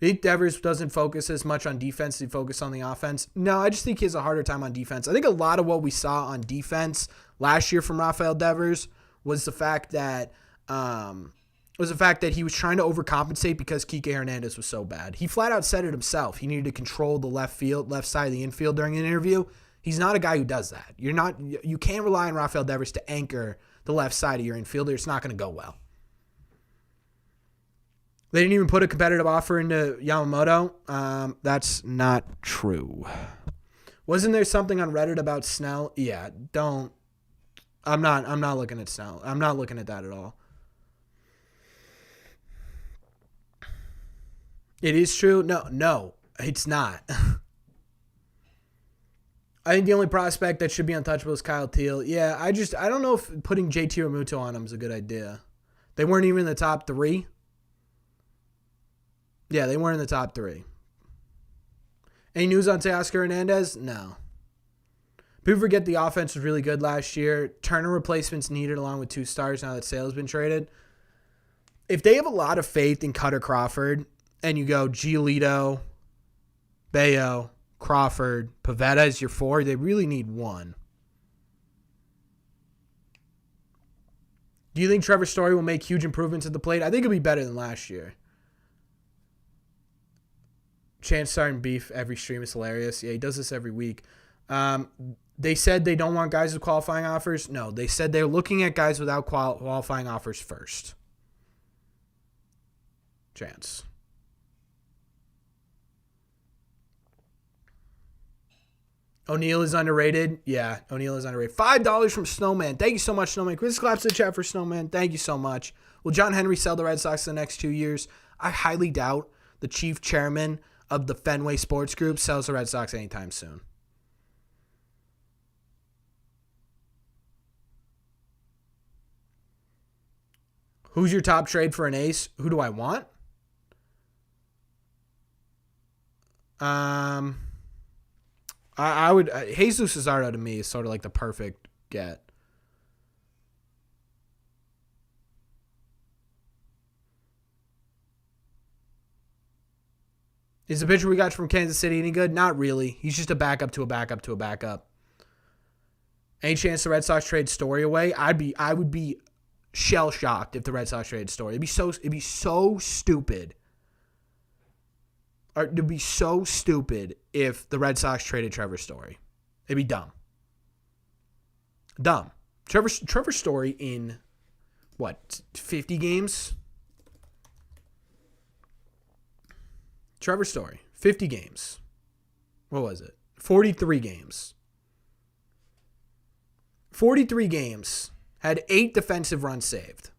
Nate Devers doesn't focus as much on defense. He focuses on the offense. No, I just think he has a harder time on defense. I think a lot of what we saw on defense last year from Rafael Devers was the fact that he was trying to overcompensate because Kike Hernandez was so bad. He flat out said it himself. He needed to control the left side of the infield during an interview. He's not a guy who does that. You can't rely on Rafael Devers to anchor the left side of your infielder. It's not going to go well. They didn't even put a competitive offer into Yamamoto. That's not true. Wasn't there something on Reddit about Snell? Yeah, don't. I'm not looking at Snell. I'm not looking at that at all. It is true? No, it's not. I think the only prospect that should be untouchable is Kyle Teal. Yeah, I don't know if putting JT Realmuto on him is a good idea. They weren't even in the top 3. Yeah, they weren't in the top 3. Any news on Teoscar Hernandez? No. People forget the offense was really good last year. Turner replacements needed along with 2 stars now that Sale's been traded. If they have a lot of faith in Cutter Crawford and you go Giolito, Bayo, Crawford, Pivetta as your 4, they really need 1. Do you think Trevor Story will make huge improvements at the plate? I think it'll be better than last year. Chance starting beef every stream is hilarious. Yeah, he does this every week. They said they don't want guys with qualifying offers. No, they said they're looking at guys without qualifying offers first. Chance. O'Neal is underrated. Yeah, O'Neal is underrated. $5 from Snowman. Thank you so much, Snowman. Chris claps in the chat for Snowman. Thank you so much. Will John Henry sell the Red Sox in the next 2 years? I highly doubt the chief chairman of the Fenway Sports Group sells the Red Sox anytime soon. Who's your top trade for an ace? Who do I want? I would Jesus Luzardo to me is sort of like the perfect get. Is the pitcher we got from Kansas City any good? Not really. He's just a backup to a backup to a backup. Any chance the Red Sox trade Story away? I would be shell shocked if the Red Sox traded Story. It'd be so stupid. Or it'd be so stupid if the Red Sox traded Trevor Story. It'd be dumb. Dumb. Trevor Story in what, 50 games? Trevor Story, 50 games. What was it? 43 games. 43 games. Had 8 defensive runs saved.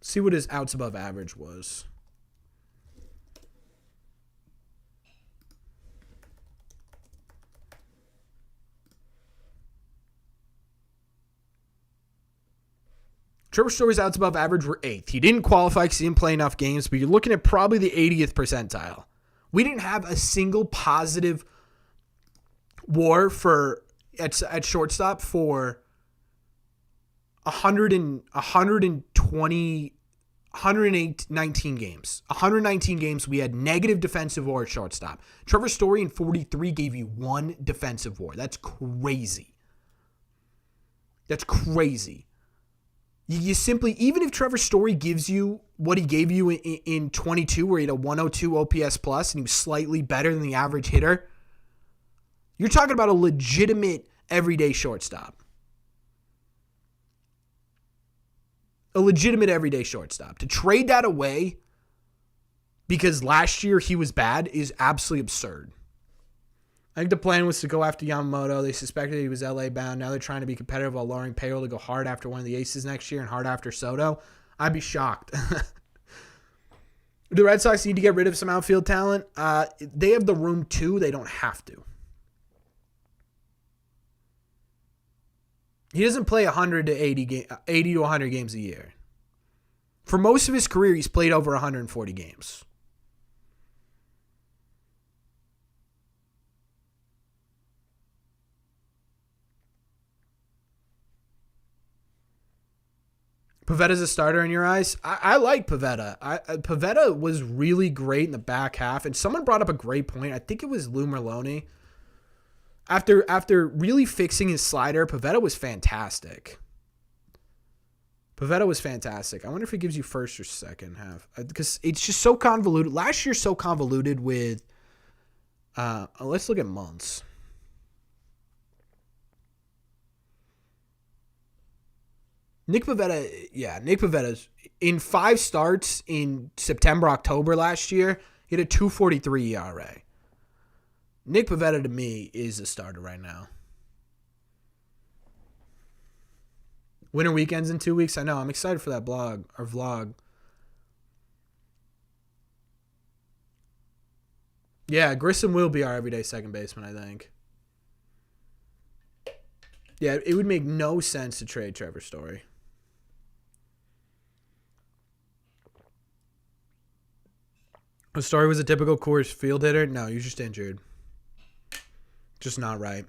See what his outs above average was. Trevor Story's outs above average were 8th. He didn't qualify because he didn't play enough games, but you're looking at probably the 80th percentile. We didn't have a single positive WAR at shortstop for 119 games. 119 games we had negative defensive WAR at shortstop. Trevor Story in 43 gave you 1 defensive WAR. That's crazy. That's crazy. You simply, even if Trevor Story gives you what he gave you in 22, where he had a 102 OPS plus and he was slightly better than the average hitter, you're talking about a legitimate everyday shortstop. A legitimate everyday shortstop. To trade that away because last year he was bad is absolutely absurd. I think the plan was to go after Yamamoto. They suspected he was LA bound. Now they're trying to be competitive while lowering payroll to go hard after one of the aces next year and hard after Soto. I'd be shocked. The Red Sox need to get rid of some outfield talent. They have the room to. They don't have to. He doesn't play 80 to 100 games a year. For most of his career, he's played over 140 games. Pavetta's a starter in your eyes? I like Pivetta. Pivetta was really great in the back half, and someone brought up a great point. I think it was Lou Merlone. After really fixing his slider, Pivetta was fantastic. I wonder if he gives you first or second half, because it's just so convoluted. Last year, so convoluted with. Let's look at months. Nick Pivetta's in 5 starts in September, October last year, he had a 2.43 ERA. Nick Pivetta, to me, is a starter right now. Winter weekends in 2 weeks. I know. I'm excited for that vlog. Yeah, Grissom will be our everyday second baseman, I think. Yeah, it would make no sense to trade Trevor Story. Story was a typical Coors Field hitter? No, he was just injured. Just not right.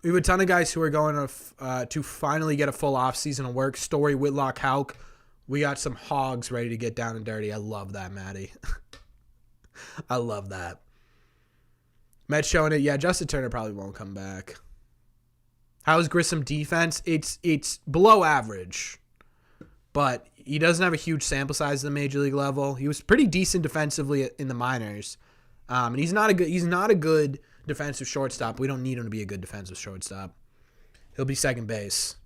We have a ton of guys who are going to finally get a full offseason of work. Story, Whitlock, Houck. We got some hogs ready to get down and dirty. I love that, Matty. I love that. Mets showing it. Yeah, Justin Turner probably won't come back. How's Grissom defense? It's below average, but he doesn't have a huge sample size at the major league level. He was pretty decent defensively in the minors, and he's not a good defensive shortstop. We don't need him to be a good defensive shortstop. He'll be second base.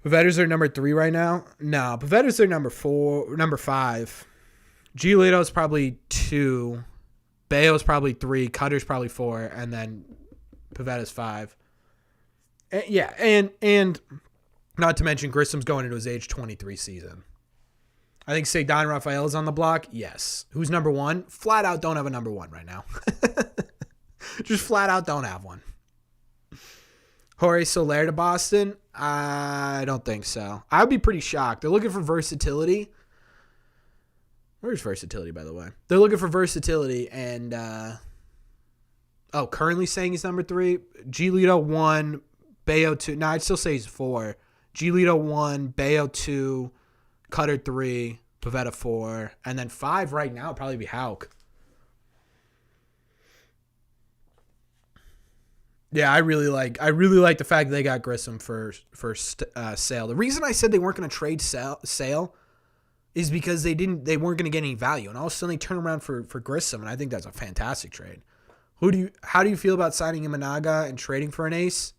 Pavetta's their number 3 right now. No, Pavetta's their number 5. Giolito's probably 2. Bayo's probably 3. Cutter's probably 4, and then Pavetta's 5. And not to mention Grissom's going into his age 23 season. I think Ceddanne Rafael is on the block. Yes. Who's number 1? Flat out don't have a number 1 right now. Just flat out don't have one. Jorge Soler to Boston? I don't think so. I would be pretty shocked. They're looking for versatility. Where's versatility, by the way? They're looking for versatility and currently saying he's number 3. Giolito 1, Bayo 2. No, I'd still say he's 4. Giolito 1, Bayo 2, Cutter 3, Pivetta 4, and then 5 right now would probably be Houck. Yeah, I really like the fact that they got Grissom for Sale. The reason I said they weren't going to trade Sale is because they weren't going to get any value, and all of a sudden they turn around for Grissom, and I think that's a fantastic trade. How do you feel about signing Imanaga and trading for an ace?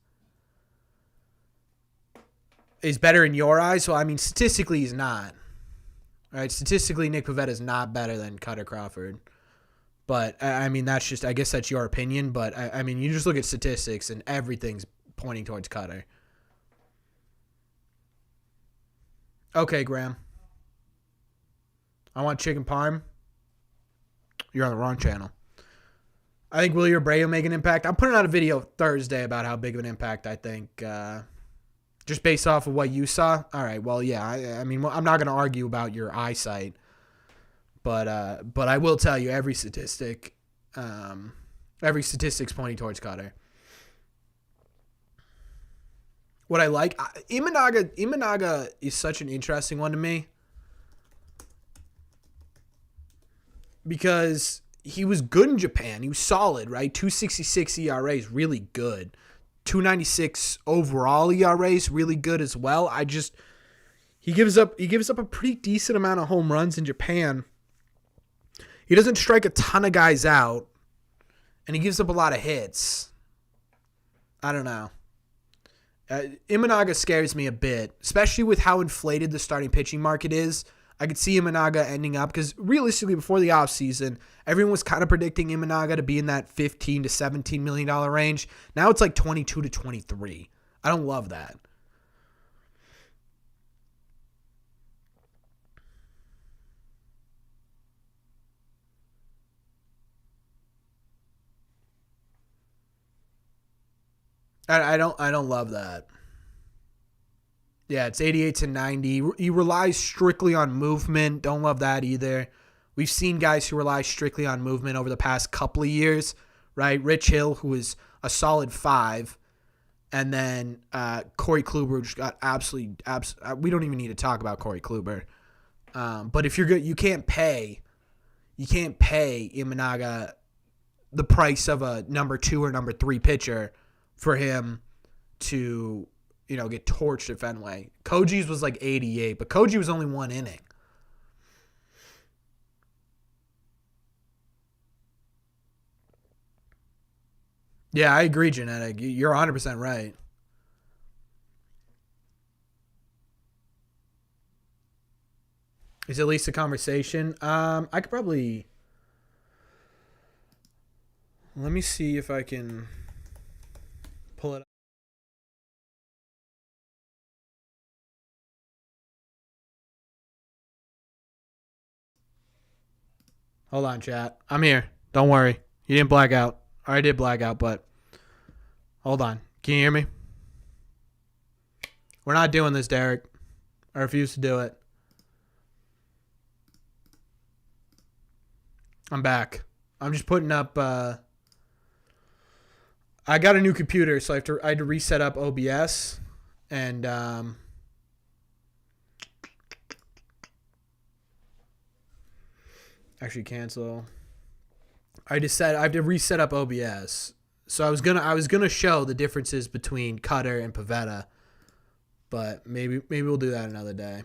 Is better in your eyes? Well, I mean, statistically, he's not. Right? Statistically, Nick Pivetta is not better than Cutter Crawford. But, I mean, I guess that's your opinion. But, I mean, you just look at statistics and everything's pointing towards Cutter. Okay, Graham. I want chicken parm. You're on the wrong channel. I think Willie Abreu will make an impact. I'm putting out a video Thursday about how big of an impact I think, just based off of what you saw. All right, well, yeah. I mean, I'm not going to argue about your eyesight. But I will tell you every statistic's pointing towards Cutter. What I like, Imanaga is such an interesting one to me because he was good in Japan. He was solid, right? 2.66 ERA is really good. 2.96 overall ERA is really good as well. He gives up a pretty decent amount of home runs in Japan. He doesn't strike a ton of guys out, and he gives up a lot of hits. I don't know. Imanaga scares me a bit, especially with how inflated the starting pitching market is. I could see Imanaga ending up, because realistically before the offseason, everyone was kind of predicting Imanaga to be in that $15 to $17 million range. Now it's like 22 to 23. I don't love that. I don't love that. Yeah, it's 88 to 90. He relies strictly on movement. Don't love that either. We've seen guys who rely strictly on movement over the past couple of years, right? Rich Hill, who is a solid 5, and then Corey Kluber just got absolutely. We don't even need to talk about Corey Kluber. But if you're good, you can't pay Imanaga the price of a number 2 or number 3 pitcher for him to, get torched at Fenway. Koji's was like 88, but Koji was only 1 inning. Yeah, I agree, Genetic. You're 100% right. Is at least a conversation. I could probably. Let me see if I can pull it up. Hold on, chat. I'm here. Don't worry. You didn't black out. I did black out, but hold on. Can you hear me? We're not doing this, Derek. I refuse to do it. I'm back. I'm just putting up. I got a new computer, so I had to reset up OBS, and actually cancel. I have to reset up OBS. So I was gonna show the differences between Cutter and Pivetta, but maybe we'll do that another day.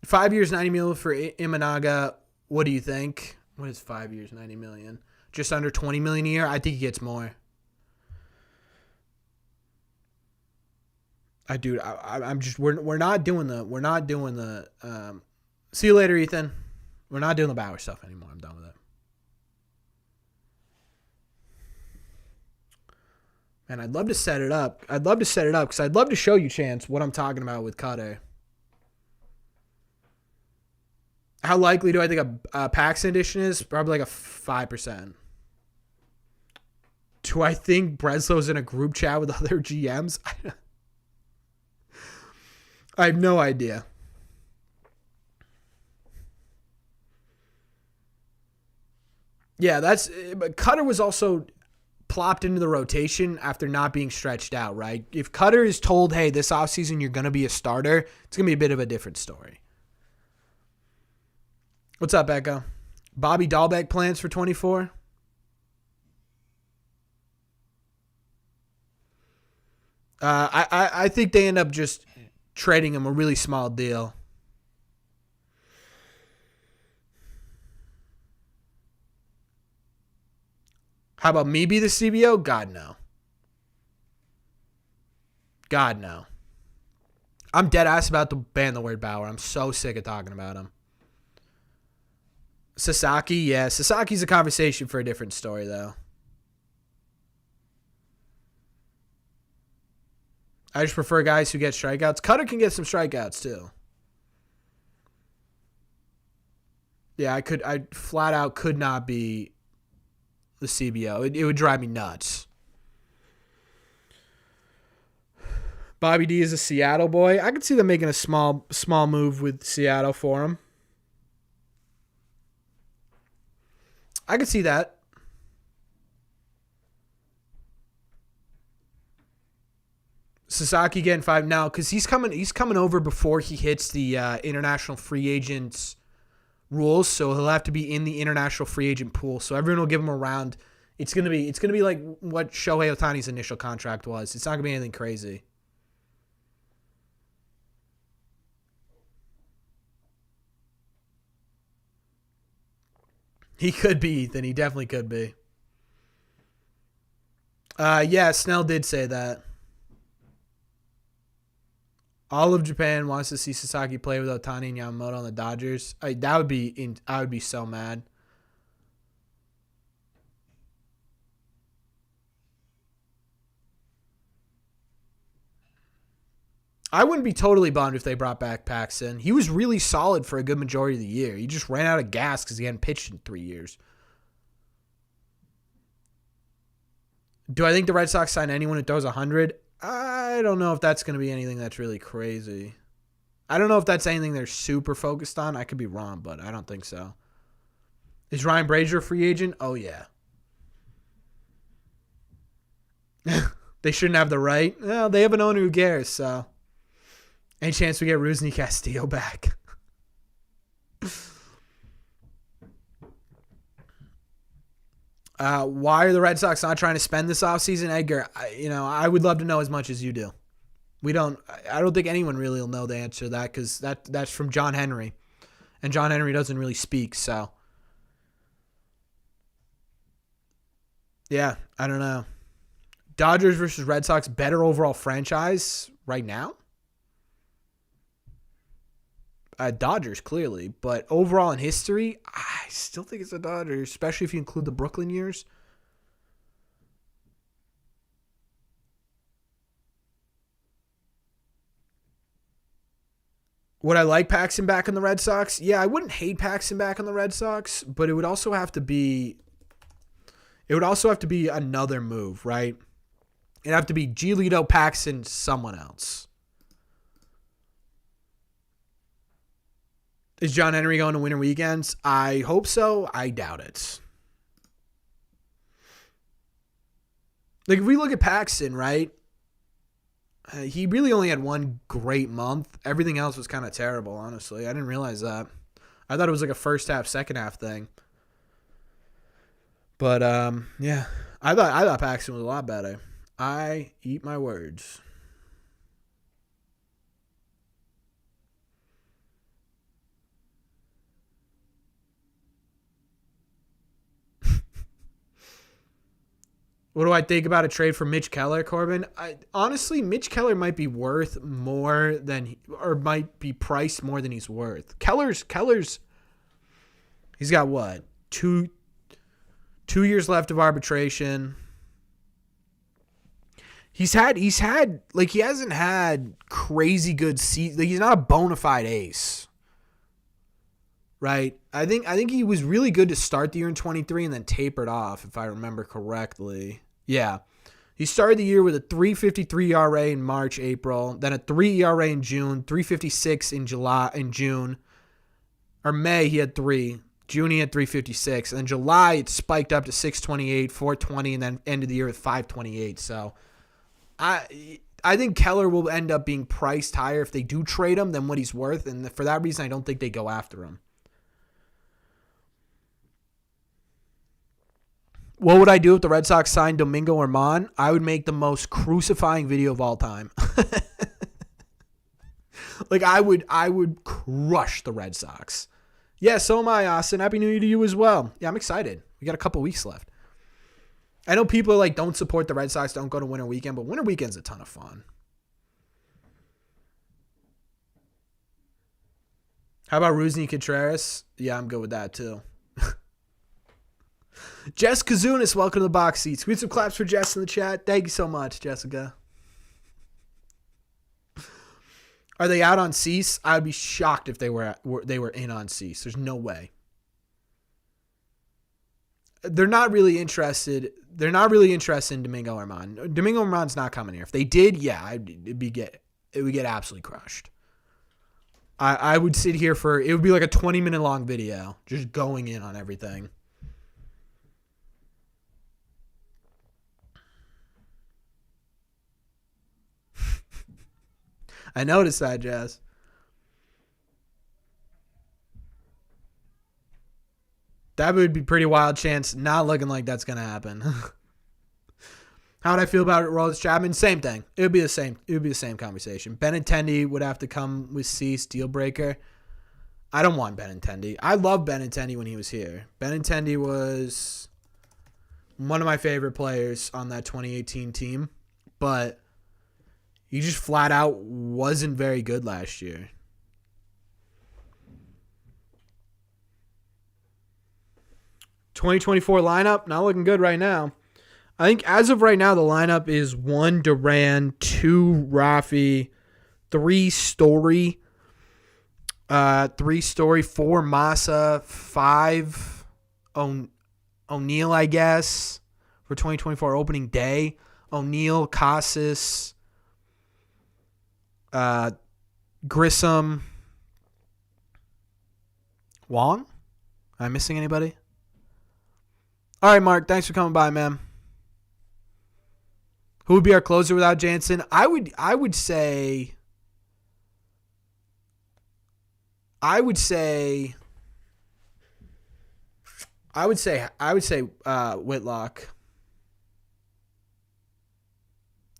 $5 years, $90 million for Imanaga. What do you think? What is 5 years, $90 million? Just under $20 million a year. I think he gets more. I'm just we're not doing the see you later, Ethan. We're not doing the Bauer stuff anymore. I'm done with it. Man, I'd love to set it up. Because I'd love to show you, Chance, what I'm talking about with Cutter. How likely do I think a Paxton edition is? Probably like a 5%. Do I think Breslow's in a group chat with other GMs? I have no idea. Yeah, but Cutter was also plopped into the rotation after not being stretched out, right? If Cutter is told, hey, this offseason you're going to be a starter, it's going to be a bit of a different story. What's up, Echo? Bobby Dahlbeck plans for 24? I think they end up just trading him a really small deal. How about me be the CBO? God, no. God, no. I'm dead ass about to ban the word Bauer. I'm so sick of talking about him. Sasaki, yeah. Sasaki's a conversation for a different story, though. I just prefer guys who get strikeouts. Cutter can get some strikeouts, too. Yeah, I flat out could not be the CBO. It would drive me nuts. Bobby D is a Seattle boy. I could see them making a small move with Seattle for him. I could see that. Sasaki getting 5 now because he's coming over before he hits the international free agents rules, so he'll have to be in the international free agent pool. So everyone will give him a round. It's gonna be like what Shohei Ohtani's initial contract was. It's not gonna be anything crazy. He could be, Ethan. He definitely could be. Yeah, Snell did say that. All of Japan wants to see Sasaki play with Otani and Yamamoto on the Dodgers. I would be so mad. I wouldn't be totally bummed if they brought back Paxton. He was really solid for a good majority of the year. He just ran out of gas because he hadn't pitched in 3 years. Do I think the Red Sox sign anyone who throws 100? I don't know if that's going to be anything that's really crazy. I don't know if that's anything they're super focused on. I could be wrong, but I don't think so. Is Ryan Brazier a free agent? Oh, yeah. They shouldn't have the right. Well, they have an owner who cares, so. Any chance we get Rusney Castillo back? Why are the Red Sox not trying to spend this offseason, Edgar? I would love to know as much as you do. I don't think anyone really will know the answer to that because that's from John Henry. And John Henry doesn't really speak, so. Yeah, I don't know. Dodgers versus Red Sox, better overall franchise right now? Dodgers, clearly. But overall in history, I still think it's the Dodgers, especially if you include the Brooklyn years. Would I like Paxton back on the Red Sox? Yeah, I wouldn't hate Paxton back on the Red Sox, but it would also have to be another move, right? It'd have to be Giolito, Paxton, someone else. Is John Henry going to winter weekends? I hope so. I doubt it. Like, if we look at Paxton, right? He really only had one great month. Everything else was kind of terrible, honestly. I didn't realize that. I thought it was like a first half, second half thing. But, yeah. I thought Paxton was a lot better. I eat my words. What do I think about a trade for Mitch Keller, Corbin? Honestly, Mitch Keller might be worth more than, or might be priced more than he's worth. Keller's, he's got what? 2 years left of arbitration. He hasn't had crazy good season. Like, he's not a bona fide ace. Right? I think he was really good to start the year in 23 and then tapered off, if I remember correctly. Yeah. He started the year with a 3.53 ERA in March, April, then a 3 ERA in June, 3.56 in June. Or May, he had 3. June, he had 3.56. And then July, it spiked up to 6.28, 4.20, and then ended the year with 5.28. So I think Keller will end up being priced higher if they do trade him than what he's worth. And for that reason, I don't think they go after him. What would I do if the Red Sox signed Domingo Germán? I would make the most crucifying video of all time. Like, I would crush the Red Sox. Yeah, so am I, Austin. Happy New Year to you as well. Yeah, I'm excited. We got a couple weeks left. I know people are like, don't support the Red Sox, don't go to winter weekend, but winter weekend's a ton of fun. How about Rusney Contreras? Yeah, I'm good with that too. Jess Kazunis, welcome to the box seats. We had some claps for Jess in the chat. Thank you so much, Jessica. Are they out on Cease? I would be shocked if they were in on Cease. There's no way. They're not really interested. They're not really interested in Domingo Germán. Domingo Germán's not coming here. If they did, yeah, it would get absolutely crushed. I would sit here it would be like a 20-minute long video, just going in on everything. I noticed that, Jazz. That would be pretty wild chance. Not looking like that's going to happen. How would I feel about it, Rollins Chapman? Same thing. It would be the same. It would be the same conversation. Benintendi would have to come with Cease, deal breaker. I don't want Benintendi. I loved Benintendi when he was here. Benintendi was One of my favorite players on that 2018 team, but he just flat out wasn't very good last year. '24 lineup, not looking good right now. I think as of right now, the lineup is 1 Duran, 2 Rafi, 3 Story, 4 Massa, 5 O'Neal, I guess, for 2024 opening day. O'Neal, Casas, Grissom, Wong. Am I missing anybody? All right, Mark. Thanks for coming by, man. Who would be our closer without Jansen? I would say Whitlock.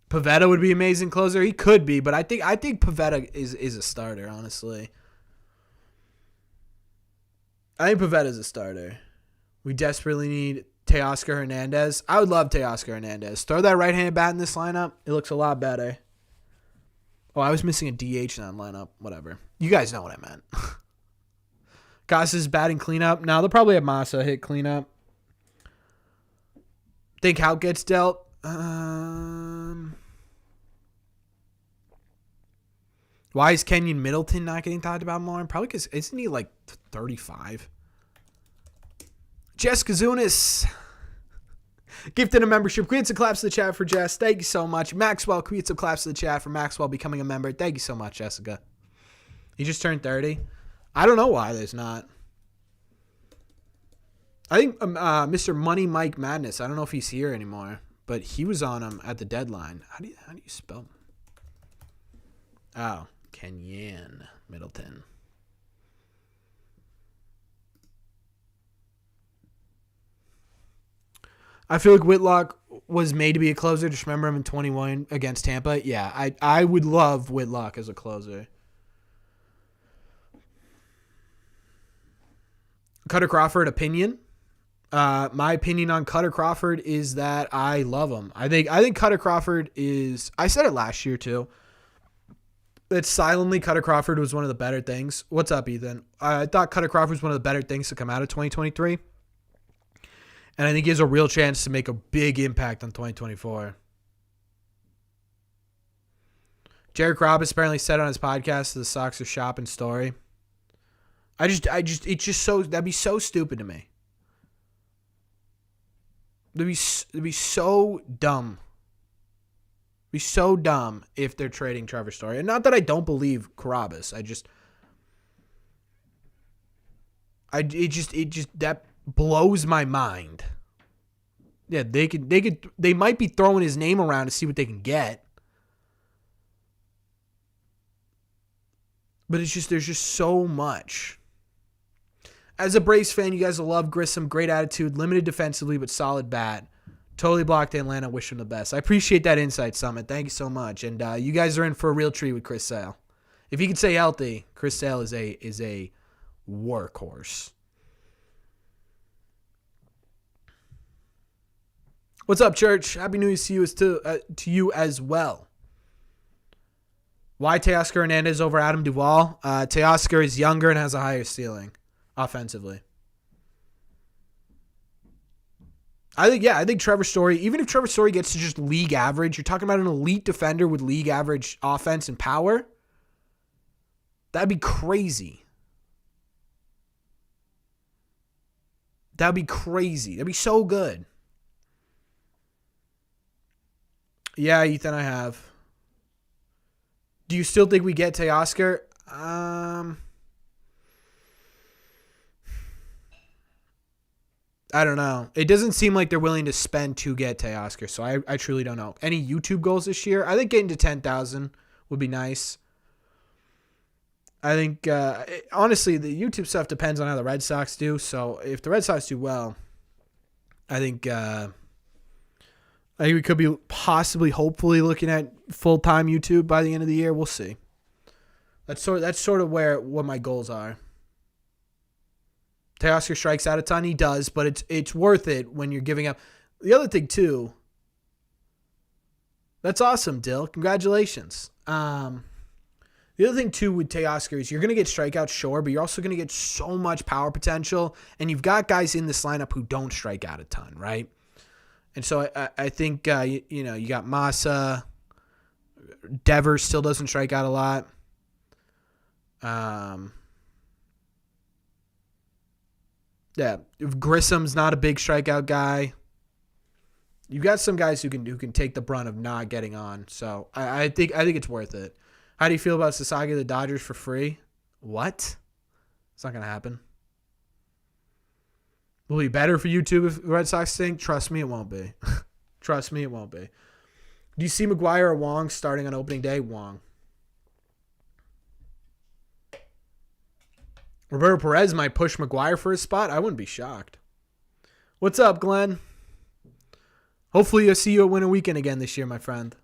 Pavetta would be an amazing closer. He could be, but I think Pavetta is a starter, honestly. I think Pavetta is a starter. We desperately need Teoscar Hernandez. I would love Teoscar Hernandez. Throw that right-handed bat in this lineup. It looks a lot better. Oh, I was missing a DH in that lineup. Whatever. You guys know what I meant. Casas batting cleanup. Now they'll probably have Massa hit cleanup. Think Hout gets dealt. Why is Kenyon Middleton not getting talked about more? Probably because isn't he like 35? Jess Kazunis gifted a membership. Create some claps to the chat for Jess. Thank you so much. Maxwell, create some claps to the chat for Maxwell becoming a member. Thank you so much, Jessica. He just turned 30. I don't know why there's not. I think Mr. Money Mike Madness, I don't know if he's here anymore, but he was on him at the deadline. How do you spell? Oh, Kenyon Middleton. I feel like Whitlock was made to be a closer. Just remember him in 21 against Tampa. Yeah, I would love Whitlock as a closer. Cutter Crawford opinion. My opinion on Cutter Crawford is that I love him. I think Cutter Crawford is. I said it last year too. That silently Cutter Crawford was one of the better things. What's up, Ethan? I thought Cutter Crawford was one of the better things to come out of 2023. And I think he has a real chance to make a big impact on 2024. Jared Krabs apparently said on his podcast that the Sox are shopping Story. It's just so, that'd be so stupid to me. It'd be so dumb. It'd be so dumb if they're trading Trevor Story. And not that I don't believe Krabs. That blows my mind. Yeah, they might be throwing his name around to see what they can get. But there's just so much. As a Braves fan, you guys will love Grissom. Great attitude, limited defensively, but solid bat. Totally blocked Atlanta. Wish him the best. I appreciate that insight, Summit. Thank you so much. And you guys are in for a real treat with Chris Sale. If he can stay healthy, Chris Sale is a workhorse. What's up, Church? Happy New Year to you as well. Why Teoscar Hernandez over Adam Duvall? Teoscar is younger and has a higher ceiling offensively. I think Trevor Story, even if Trevor Story gets to just league average, you're talking about an elite defender with league average offense and power. That'd be crazy. That'd be crazy. That'd be so good. Yeah, Ethan, I have. Do you still think we get Teoscar? I don't know. It doesn't seem like they're willing to spend to get Teoscar, so I truly don't know. Any YouTube goals this year? I think getting to 10,000 would be nice. I think, honestly, the YouTube stuff depends on how the Red Sox do. So if the Red Sox do well, I think we could be possibly, hopefully, looking at full-time YouTube by the end of the year. We'll see. That's sort of what my goals are. Teoscar strikes out a ton. He does, but it's worth it when you're giving up. the other thing too. That's awesome, Dill. Congratulations. The other thing too with Teoscar is you're going to get strikeouts, sure, but you're also going to get so much power potential, and you've got guys in this lineup who don't strike out a ton, right? And so I think you got Massa. Devers still doesn't strike out a lot. Yeah, Grissom's not a big strikeout guy. You've got some guys who can take the brunt of not getting on. So I think it's worth it. How do you feel about Sasaki the Dodgers for free? What? It's not gonna happen. Will it be better for YouTube if the Red Sox stink? Trust me, it won't be. Trust me, it won't be. Do you see McGuire or Wong starting on opening day? Wong. Roberto Perez might push McGuire for his spot. I wouldn't be shocked. What's up, Glenn? Hopefully you'll see you at Winter Weekend again this year, my friend.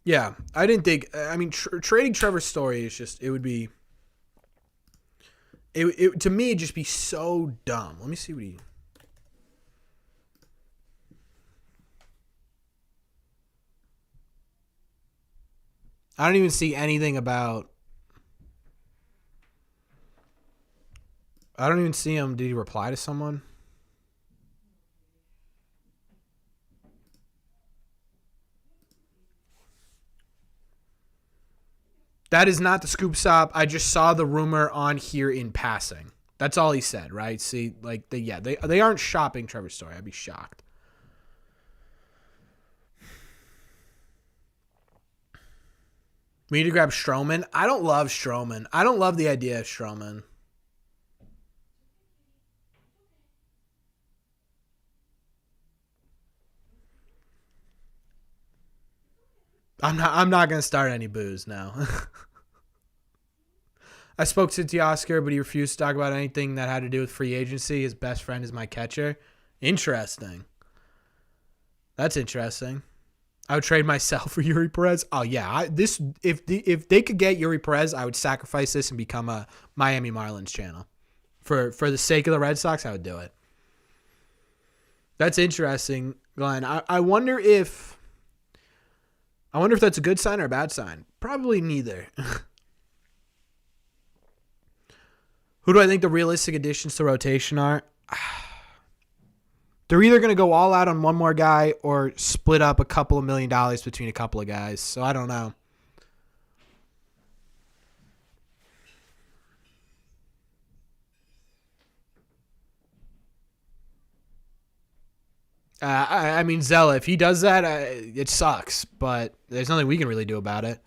Yeah, I didn't think. I mean, trading Trevor Story is just. It would be. It to me it'd just be so dumb. Let me see what he. I don't even see anything about. I don't even see him. Did he reply to someone? That is not the scoop stop. I just saw the rumor on here in passing. That's all he said, right? See, like they aren't shopping Trevor Story. I'd be shocked. We need to grab Stroman. I don't love Stroman. I don't love the idea of Stroman. I'm not gonna start any booze now. I spoke to Teoscar, but he refused to talk about anything that had to do with free agency. His best friend is my catcher. Interesting. That's interesting. I would trade myself for Yuri Perez. Oh yeah, if they could get Yuri Perez, I would sacrifice this and become a Miami Marlins channel. For the sake of the Red Sox, I would do it. That's interesting, Glenn. I wonder if that's a good sign or a bad sign. Probably neither. Who do I think the realistic additions to rotation are? They're either going to go all out on one more guy or split up a couple of $1 million between a couple of guys. So I don't know. I mean, Zella, if he does that, it sucks. But there's nothing we can really do about it.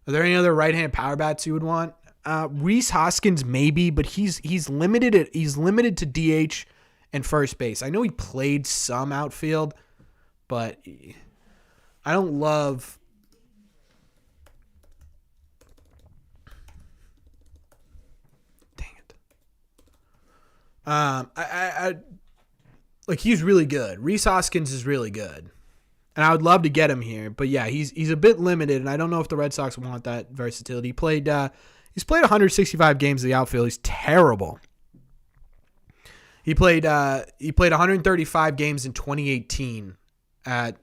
Are there any other right-hand power bats you would want? Rhys Hoskins maybe, but he's limited. He's limited to DH and first base. I know he played some outfield, but I don't love. Dang it. I like he's really good. Rhys Hoskins is really good, and I would love to get him here. But yeah, he's a bit limited, and I don't know if the Red Sox want that versatility. He's played 165 games in the outfield. He's terrible. He played 135 games in 2018 at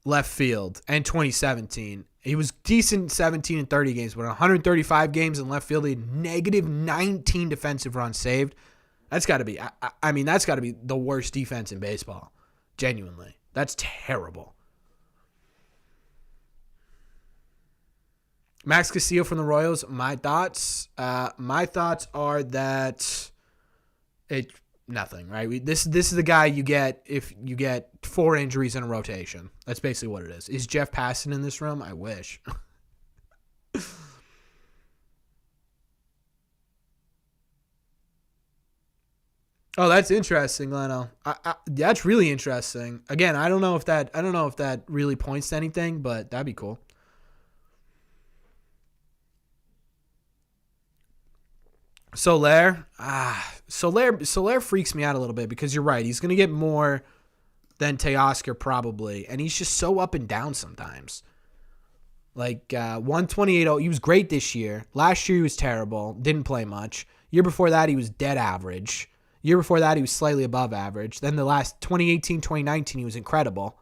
left field and 2017. He was decent 17 and 30 games, but 135 games in left field, he had negative 19 defensive runs saved. That's got to be that's got to be the worst defense in baseball. Genuinely. That's terrible. Max Castillo from the Royals, my thoughts are that nothing, right? This is the guy you get if you get 4 injuries in a rotation. That's basically what it is. Is Jeff Passan in this room? I wish. Oh, that's interesting, Leno. That's really interesting. Again, I don't know if that really points to anything, but that'd be cool. Soler freaks me out a little bit because you're right. He's going to get more than Teoscar probably, and he's just so up and down sometimes. Like 128. He was great this year. Last year he was terrible. Didn't play much. Year before that he was dead average. Year before that he was slightly above average. Then the last 2018, 2019 he was incredible.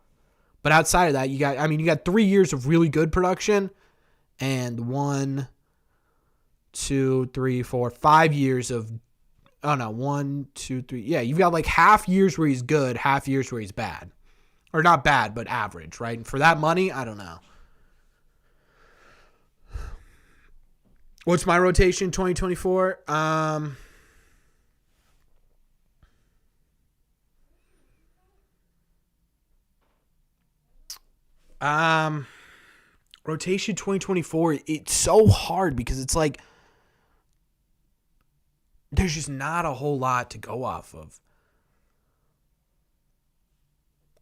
But outside of that, you got 3 years of really good production and 1, 2, 3, 4, 5 years of 1, 2, 3. Yeah, you've got like half years where he's good, half years where he's bad. Or not bad, but average, right? And for that money, I don't know. What's my rotation 2024? Rotation 2024, it's so hard because it's like there's just not a whole lot to go off of.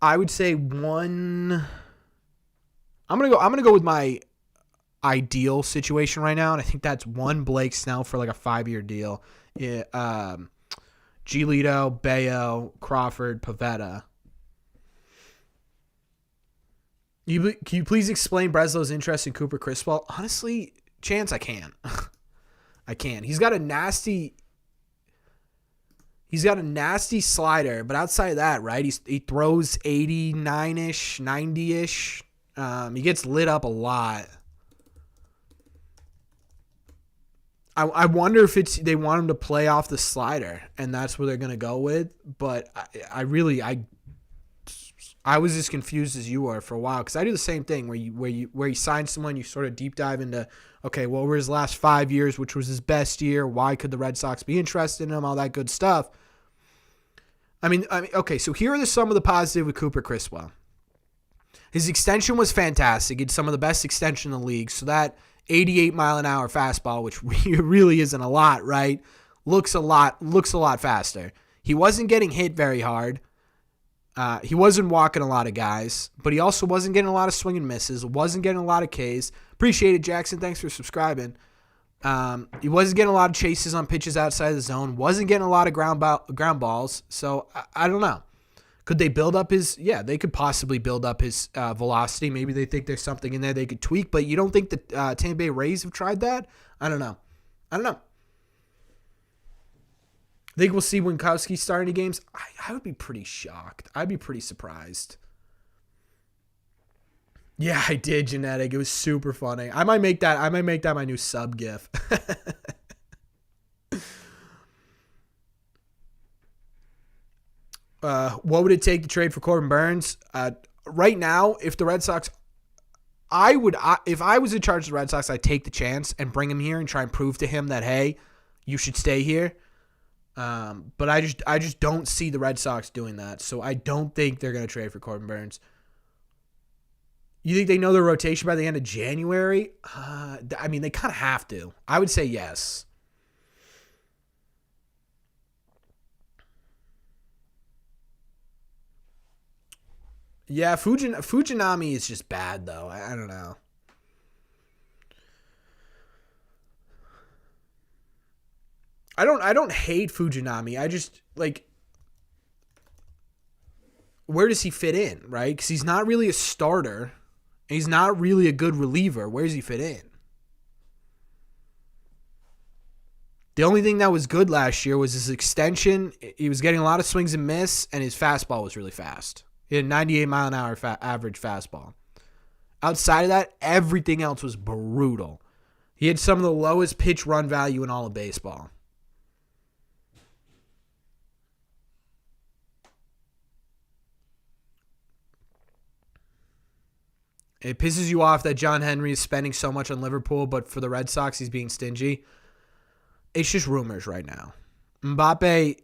I would say one. I'm gonna go with my ideal situation right now, and I think that's one Blake Snell for like a 5-year deal. Giolito, Bayo, Crawford, Pavetta. Can you please explain Breslow's interest in Cooper Criswell? Honestly, Chance, I can't. I can't. He's got a nasty slider, but outside of that, right, he throws 89-ish, 90-ish. He gets lit up a lot. I wonder if they want him to play off the slider, and that's where they're going to go with. But I was as confused as you were for a while because I do the same thing where you sign someone, you sort of deep dive into, okay, what were his last 5 years, which was his best year? Why could the Red Sox be interested in him? All that good stuff. I mean, okay, so here are some of the positive with Cooper Criswell. His extension was fantastic. It's some of the best extension in the league. So that 88-mile-an-hour fastball, which really isn't a lot, right? Looks a lot faster. He wasn't getting hit very hard. He wasn't walking a lot of guys, but he also wasn't getting a lot of swing and misses, wasn't getting a lot of Ks. Appreciate it, Jackson. Thanks for subscribing. He wasn't getting a lot of chases on pitches outside the zone, wasn't getting a lot of ground balls. So I don't know. Could they build up his? Yeah, they could possibly build up his velocity. Maybe they think there's something in there they could tweak, but you don't think the Tampa Bay Rays have tried that? I don't know. I think we'll see Winkowski start any games. I would be pretty shocked. I'd be pretty surprised. Yeah, I did, Genetic. It was super funny. I might make that my new sub gif. What would it take to trade for Corbin Burnes? Right now, if the Red Sox, if I was in charge of the Red Sox, I'd take the chance and bring him here and try and prove to him that, hey, you should stay here. But I just don't see the Red Sox doing that. So I don't think they're going to trade for Corbin Burnes. You think they know their rotation by the end of January? I mean, they kind of have to. I would say yes. Yeah, Fujinami is just bad, though. I don't know. I don't hate Fujinami. I just, like, where does he fit in, right? Because he's not really a starter. He's not really a good reliever. Where does he fit in? The only thing that was good last year was his extension. He was getting a lot of swings and miss, and his fastball was really fast. He had a 98-mile-an-hour average fastball. Outside of that, everything else was brutal. He had some of the lowest pitch run value in all of baseball. It pisses you off that John Henry is spending so much on Liverpool, but for the Red Sox, he's being stingy. It's just rumors right now. Mbappe,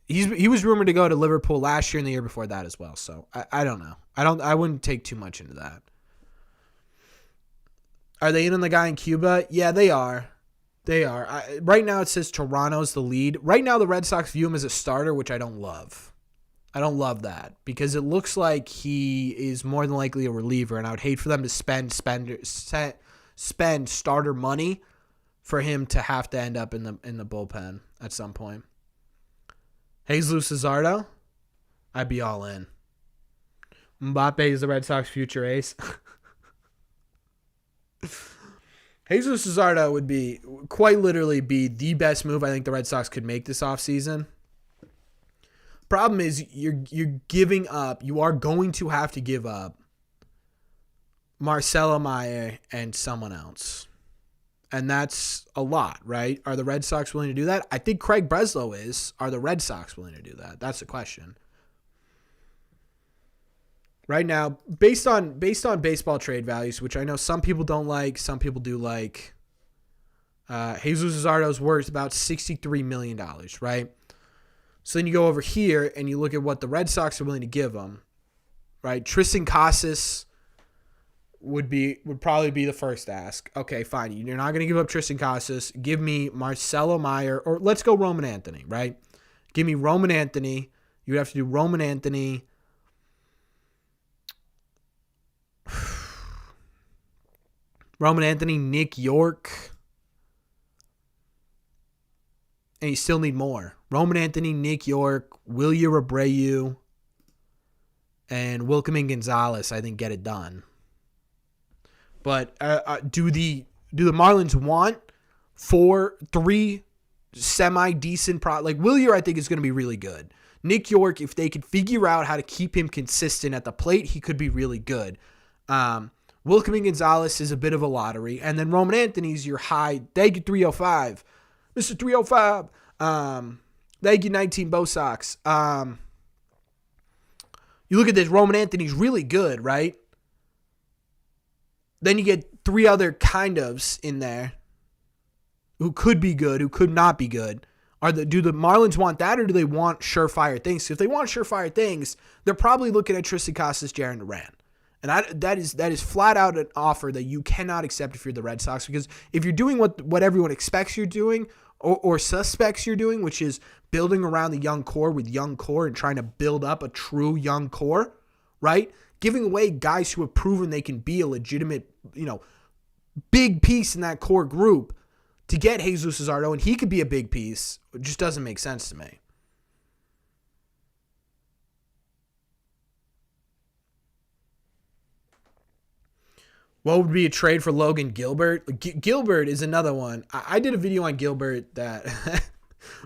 he was rumored to go to Liverpool last year and the year before that as well. So I don't know. I wouldn't take too much into that. Are they in on the guy in Cuba? Yeah, they are. They are. Right now it says Toronto's the lead. Right now the Red Sox view him as a starter, which I don't love. I don't love that because it looks like he is more than likely a reliever, and I would hate for them to spend starter money for him to have to end up in the bullpen at some point. Jesus Luzardo, I'd be all in. Mbappe is the Red Sox future ace. Jesus Luzardo would be quite literally be the best move I think the Red Sox could make this offseason. Problem is you're giving up. You are going to have to give up Marcelo Meyer and someone else. And that's a lot, right? Are the Red Sox willing to do that? I think Craig Breslow is. Are the Red Sox willing to do that? That's the question. Right now, based on baseball trade values, which I know some people don't like, some people do like, Jesus Luzardo's worth about $63 million, right? So then you go over here and you look at what the Red Sox are willing to give him, right? Tristan Casas would probably be the first ask. Okay, fine. You're not going to give up Tristan Casas. Give me Marcelo Meyer, or let's go Roman Anthony, right? Give me Roman Anthony. You would have to do Roman Anthony. Roman Anthony, Nick York. And you still need more. Roman Anthony, Nick York, Wilyer Abreu, and Wilkerman Gonzalez, I think, get it done. But do the Marlins want 3 semi-decent like Wilyer, I think, is going to be really good. Nick York, if they could figure out how to keep him consistent at the plate, he could be really good. Wilkerman Gonzalez is a bit of a lottery. And then Roman Anthony's your high. Thank you, 305. Mr. 305. Thank you, 19 Bo Sox. You look at this, Roman Anthony's really good, right? Then you get 3 other kind ofs in there who could be good, who could not be good. Do the Marlins want that, or do they want surefire things? If they want surefire things, they're probably looking at Tristan Casas, Jarren Duran. And that is flat out an offer that you cannot accept if you're the Red Sox, because if you're doing what everyone expects you're doing or suspects you're doing, which is building around the young core with young core and trying to build up a true young core, right? Giving away guys who have proven they can be a legitimate, big piece in that core group to get Jesus Luzardo, and he could be a big piece, it just doesn't make sense to me. What would be a trade for Logan Gilbert? Gilbert is another one. I did a video on Gilbert that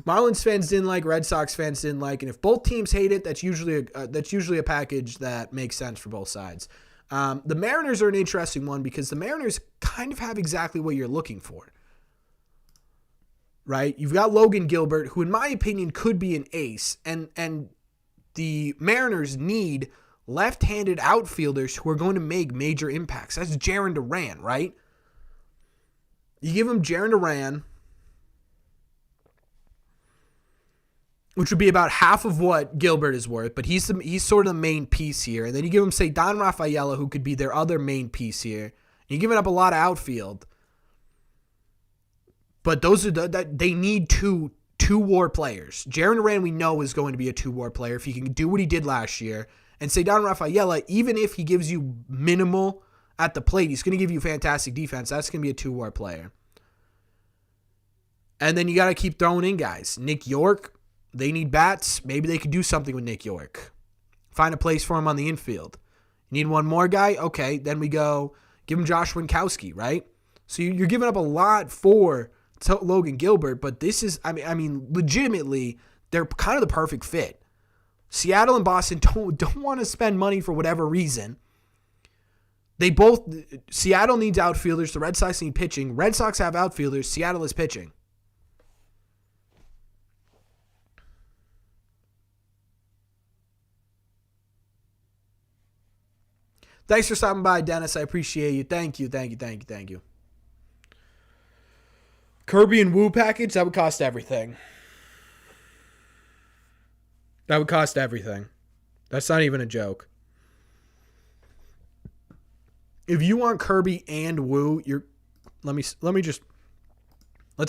Marlins fans didn't like, Red Sox fans didn't like, and if both teams hate it, that's usually a package that makes sense for both sides. The Mariners are an interesting one because the Mariners kind of have exactly what you're looking for, right? You've got Logan Gilbert, who in my opinion could be an ace, and the Mariners need left-handed outfielders who are going to make major impacts. That's Jarren Duran, right? You give him Jarren Duran, which would be about half of what Gilbert is worth, but he's sort of the main piece here. And then you give him, say, Don Rafaela, who could be their other main piece here. You're giving up a lot of outfield. But those are they need two WAR players. Jarren Duran, we know, is going to be a 2-WAR player if he can do what he did last year. And say Don Rafaela, even if he gives you minimal at the plate, he's going to give you fantastic defense. That's going to be a 2-WAR player. And then you got to keep throwing in guys. Nick York, they need bats. Maybe they could do something with Nick York. Find a place for him on the infield. You need one more guy? Okay, then we go give him Josh Winkowski, right? So you're giving up a lot for Logan Gilbert, but this is, I mean, legitimately, they're kind of the perfect fit. Seattle and Boston don't want to spend money for whatever reason. Seattle needs outfielders. The Red Sox need pitching. Red Sox have outfielders. Seattle is pitching. Thanks for stopping by, Dennis. I appreciate you. Thank you. Kirby and Woo package, that would cost everything. That would cost everything. That's not even a joke. If you want Kirby and Woo, let's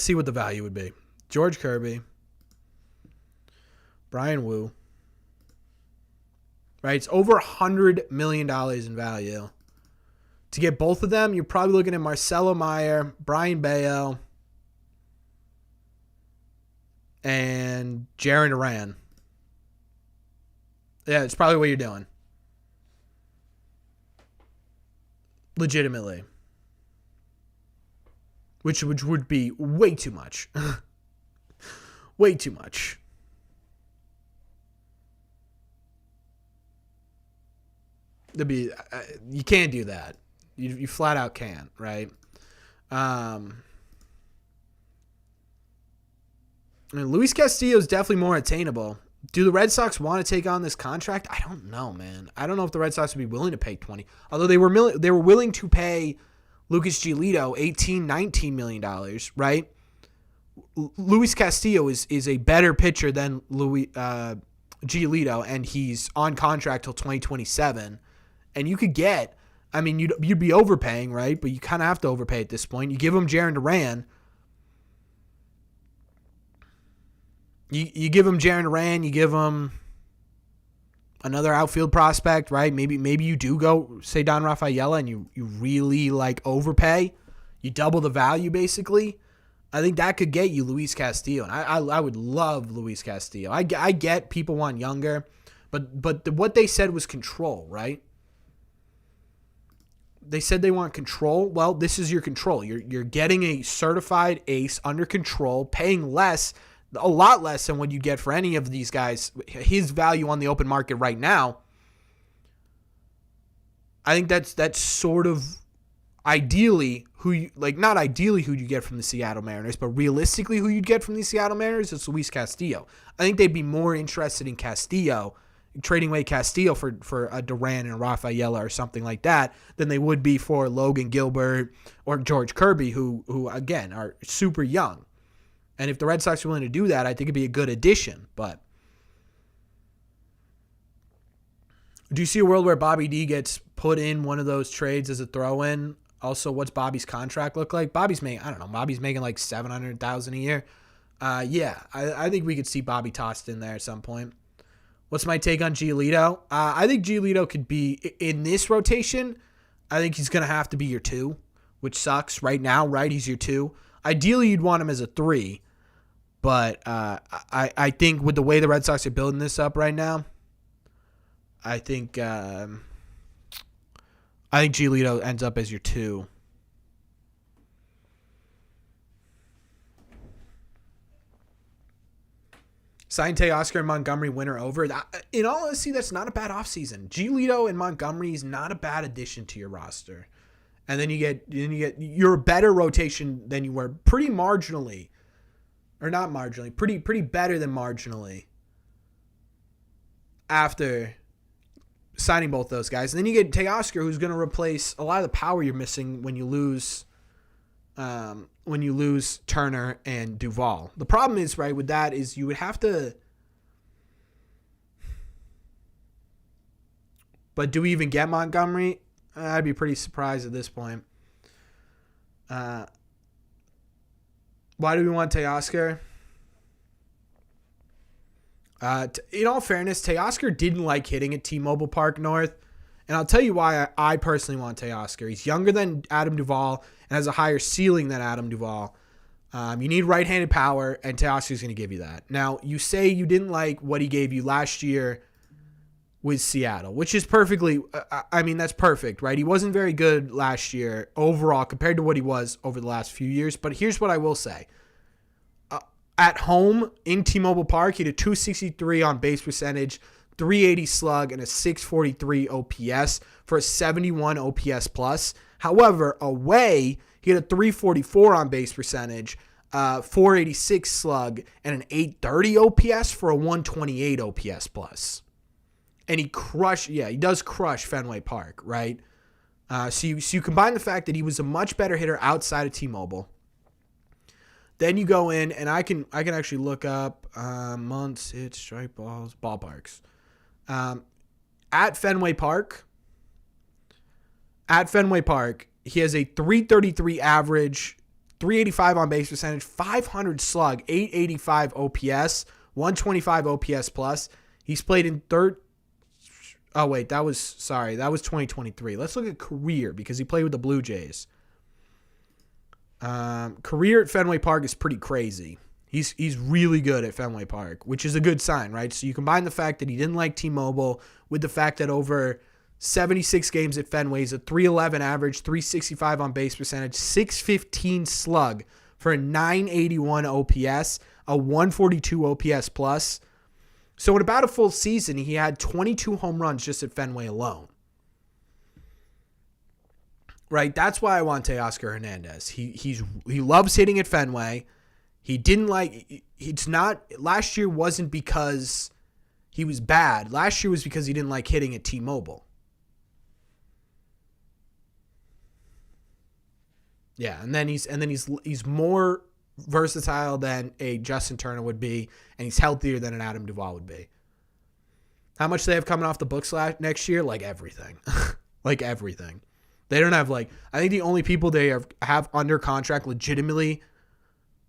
see what the value would be. George Kirby, Brian Woo. Right? It's over $100 million in value. To get both of them, you're probably looking at Marcelo Meyer, Brian Bayo, and Jarren Duran. Yeah, it's probably what you're doing. Legitimately. which would be way too much. Way too much. You can't do that. You flat out can't, right? I mean, Luis Castillo is definitely more attainable. Do the Red Sox want to take on this contract? I don't know, man. I don't know if the Red Sox would be willing to pay 20. Although they were willing to pay Lucas Giolito $18-19 million, right? Luis Castillo is a better pitcher than Giolito, and he's on contract till 2027. And you could get, I mean, you'd be overpaying, right? But you kind of have to overpay at this point. You give him Jarren Duran. You give him Jarren Duran, you give him another outfield prospect, right? Maybe you do go, say, Don Rafaela, and you really, like, overpay. You double the value, basically. I think that could get you Luis Castillo. And I would love Luis Castillo. I get people want younger, but what they said was control, right? They said they want control. Well, this is your control. You're getting a certified ace under control, paying less, a lot less than what you get for any of these guys. His value on the open market right now, I think that's sort of ideally not ideally who you get from the Seattle Mariners, but realistically who you'd get from the Seattle Mariners is Luis Castillo. I think they'd be more interested in Castillo, trading away Castillo for a Duran and Rafaela or something like that, than they would be for Logan Gilbert or George Kirby, who again are super young. And if the Red Sox are willing to do that, I think it'd be a good addition. But do you see a world where Bobby D gets put in one of those trades as a throw-in? Also, what's Bobby's contract look like? Bobby's making like $700,000 a year. Yeah, I think we could see Bobby tossed in there at some point. What's my take on Giolito? I think Giolito could be in this rotation. I think he's going to have to be your 2, which sucks right now, right? He's your 2. Ideally, you'd want him as a 3. But I think with the way the Red Sox are building this up right now, I think Giolito ends up as your 2. Sign Teoscar and Montgomery winner over. In all honesty, that's not a bad offseason. Giolito and Montgomery is not a bad addition to your roster. And then you're a better rotation than you were pretty marginally. Or not marginally, pretty better than marginally after signing both those guys. And then you get Teoscar, who's going to replace a lot of the power you're missing when you lose Turner and Duvall. The problem is, right, with that is you would have to. But do we even get Montgomery? I'd be pretty surprised at this point. Why do we want Teoscar? In all fairness, Teoscar didn't like hitting at T-Mobile Park North. And I'll tell you why I personally want Teoscar. He's younger than Adam Duvall and has a higher ceiling than Adam Duvall. You need right-handed power, and Teoscar's going to give you that. Now, you say you didn't like what he gave you last year with Seattle, which is perfectly, that's perfect, right? He wasn't very good last year overall compared to what he was over the last few years. But here's what I will say. At home in T-Mobile Park, he had a 263 on base percentage, 380 slug, and a 643 OPS for a 71 OPS plus. However, away, he had a 344 on base percentage, 486 slug, and an 830 OPS for a 128 OPS plus. And he does crush Fenway Park, right? So you combine the fact that he was a much better hitter outside of T-Mobile. Then you go in, and I can actually look up months, hits, strike balls, ballparks. At Fenway Park, he has a 333 average, 385 on base percentage, 500 slug, 885 OPS, 125 OPS plus. He's played in that was 2023. Let's look at career because he played with the Blue Jays. Career at Fenway Park is pretty crazy. He's really good at Fenway Park, which is a good sign, right? So you combine the fact that he didn't like T-Mobile with the fact that over 76 games at Fenway. He's a 311 average, 365 on base percentage, 615 slug for a 981 OPS, a 142 OPS plus. So in about a full season, he had 22 home runs just at Fenway alone. Right? That's why I want Teoscar Hernandez. He loves hitting at Fenway. Last year wasn't because he was bad. Last year was because he didn't like hitting at T-Mobile. Yeah, and then he's more versatile than a Justin Turner would be, and he's healthier than an Adam Duvall would be. How much they have coming off the books next year? Like everything. Like everything. They don't have I think the only people they have under contract legitimately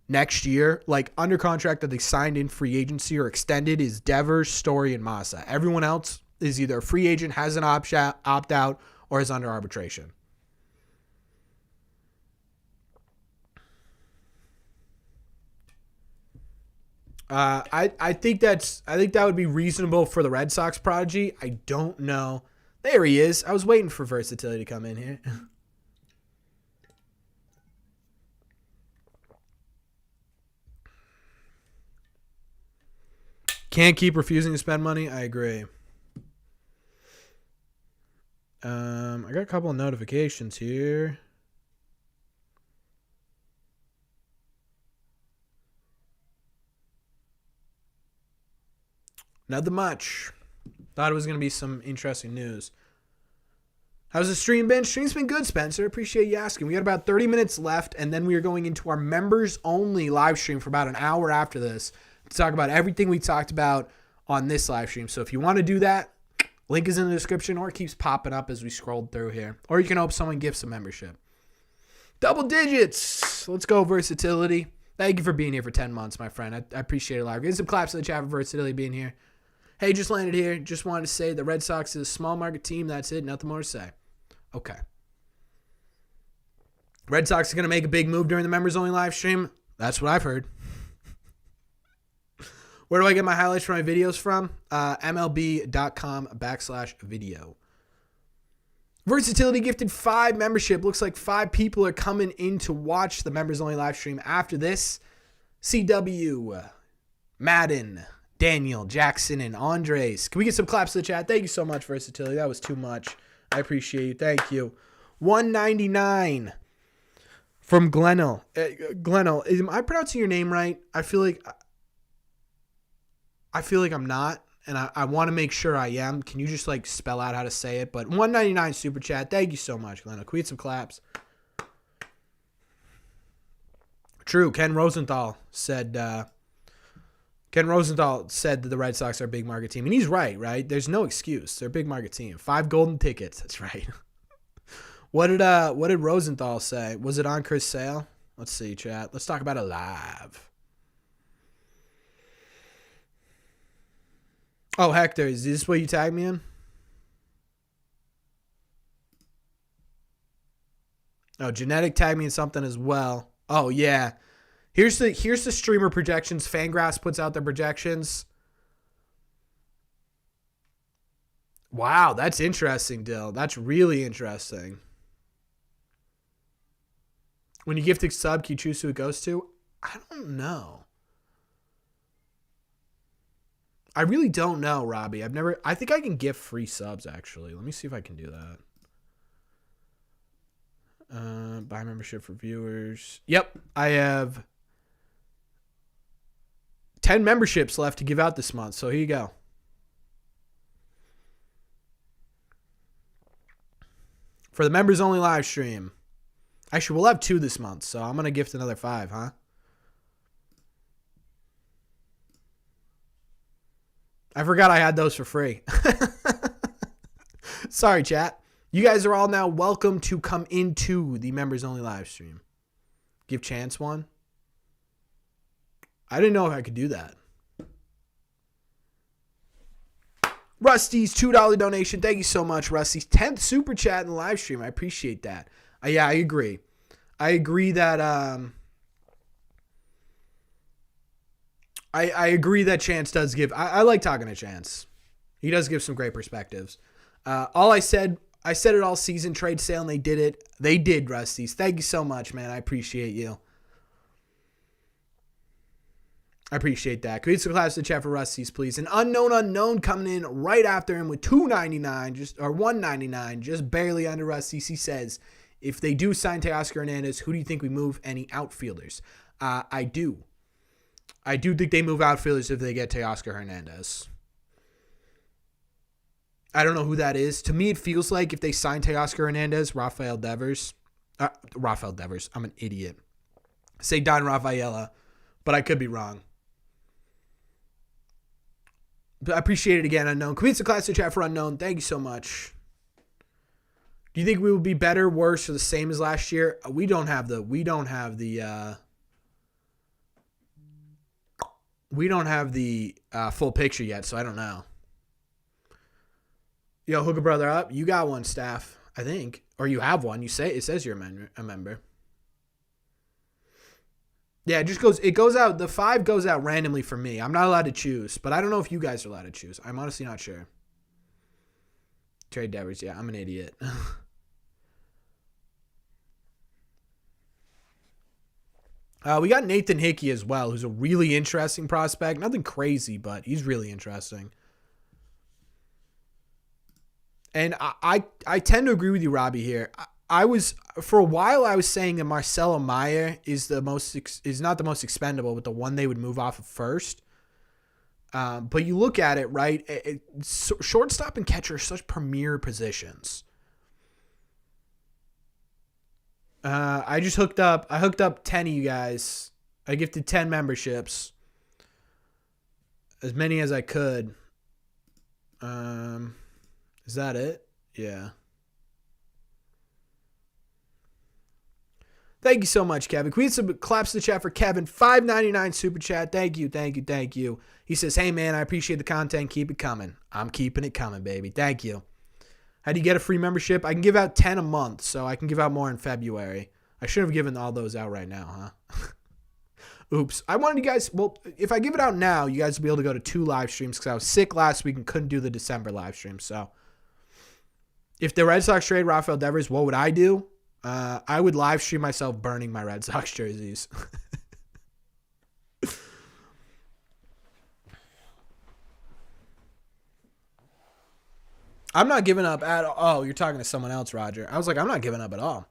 next year, like under contract that they signed in free agency or extended, is Devers, Story, and Massa. Everyone else is either a free agent, has an opt-out, or is under arbitration. I think that would be reasonable for the Red Sox prodigy. I don't know. There he is. I was waiting for versatility to come in here. Can't keep refusing to spend money. I agree. I got a couple of notifications here. Nothing much. Thought it was going to be some interesting news. How's the stream been? Stream's been good, Spencer. Appreciate you asking. We got about 30 minutes left, and then we are going into our members-only live stream for about an hour after this to talk about everything we talked about on this live stream. So if you want to do that, link is in the description, or it keeps popping up as we scroll through here. Or you can hope someone gifts a membership. Double digits. Let's go, versatility. Thank you for being here for 10 months, my friend. I appreciate it a lot. Give some claps to the chat for versatility being here. Hey, just landed here. Just wanted to say the Red Sox is a small market team. That's it. Nothing more to say. Okay. Red Sox are going to make a big move during the members-only live stream. That's what I've heard. Where do I get my highlights for my videos from? MLB.com/video. Versatility gifted 5 membership. Looks like 5 people are coming in to watch the members-only live stream after this. CW, Madden, Daniel, Jackson, and Andres. Can we get some claps to the chat? Thank you so much, Versatility. That was too much. I appreciate you. Thank you. 199 from Glennell. Glennell, am I pronouncing your name right? I feel like I'm not, and I want to make sure I am. Can you just spell out how to say it? But 199 super chat. Thank you so much, Glennell. Can we get some claps? True. Ken Rosenthal said that the Red Sox are a big market team. And he's right? There's no excuse. They're a big market team. 5 golden tickets. That's right. What did Rosenthal say? Was it on Chris Sale? Let's see, chat. Let's talk about it live. Oh, Hector, is this what you tagged me in? Oh, Genetic tagged me in something as well. Oh, yeah. Here's the streamer projections. Fangraphs puts out their projections. Wow, that's interesting, Dill. That's really interesting. When you gift a sub, can you choose who it goes to? I don't know. I really don't know, Robbie. I think I can gift free subs, actually. Let me see if I can do that. Buy membership for viewers. Yep, I have 10 memberships left to give out this month, so here you go. For the members only live stream. Actually, we'll have 2 this month, so I'm going to gift another 5, huh? I forgot I had those for free. Sorry, chat. You guys are all now welcome to come into the members only live stream. Give Chance one. I didn't know if I could do that. Rusty's $2 donation. Thank you so much, Rusty's 10th super chat in the live stream. I appreciate that. Yeah, I agree. I agree that I agree that Chance does give. I like talking to Chance. He does give some great perspectives. All I said it all season, trade sale, and they did it. They did, Rusty's. Thank you so much, man. I appreciate you. I appreciate that. Create some class to chat for Rusty's, please. An unknown coming in right after him with $2.99, or $1.99, just barely under Rusty's. He says, if they do sign Teoscar Hernandez, who do you think we move? Any outfielders? I do. I do think they move outfielders if they get Teoscar Hernandez. I don't know who that is. To me, it feels like if they sign Teoscar Hernandez, Rafael Devers. I'm an idiot. Say Don Rafaela, but I could be wrong. But I appreciate it again, Unknown. Commits the class to chat for Unknown. Thank you so much. Do you think we will be better, worse, or the same as last year? We don't have the full picture yet, so I don't know. Yo, hook a brother up. You got one, Staff, I think, or you have one. It says you're a member. Yeah, it goes out. The 5 goes out randomly for me. I'm not allowed to choose, but I don't know if you guys are allowed to choose. I'm honestly not sure. Trade Devers. Yeah, I'm an idiot. We got Nathan Hickey as well, who's a really interesting prospect. Nothing crazy, but he's really interesting. And I tend to agree with you, Robbie, here. For a while I was saying that Marcelo Meyer is not the most expendable, but the one they would move off of first. But you look at it, right? Shortstop and catcher are such premier positions. I hooked up 10 of you guys. I gifted 10 memberships. As many as I could. Is that it? Yeah. Thank you so much, Kevin. Can we get some claps to the chat for Kevin? $5.99 super chat. Thank you. He says, hey, man, I appreciate the content. Keep it coming. I'm keeping it coming, baby. Thank you. How do you get a free membership? I can give out 10 a month, so I can give out more in February. I should have given all those out right now, huh? Oops. I wanted you guys, well, if I give it out now, you guys will be able to go to 2 live streams because I was sick last week and couldn't do the December live stream. So if the Red Sox trade Rafael Devers, what would I do? I would live stream myself burning my Red Sox jerseys. I'm not giving up at all. Oh, you're talking to someone else, Roger. I was like, I'm not giving up at all.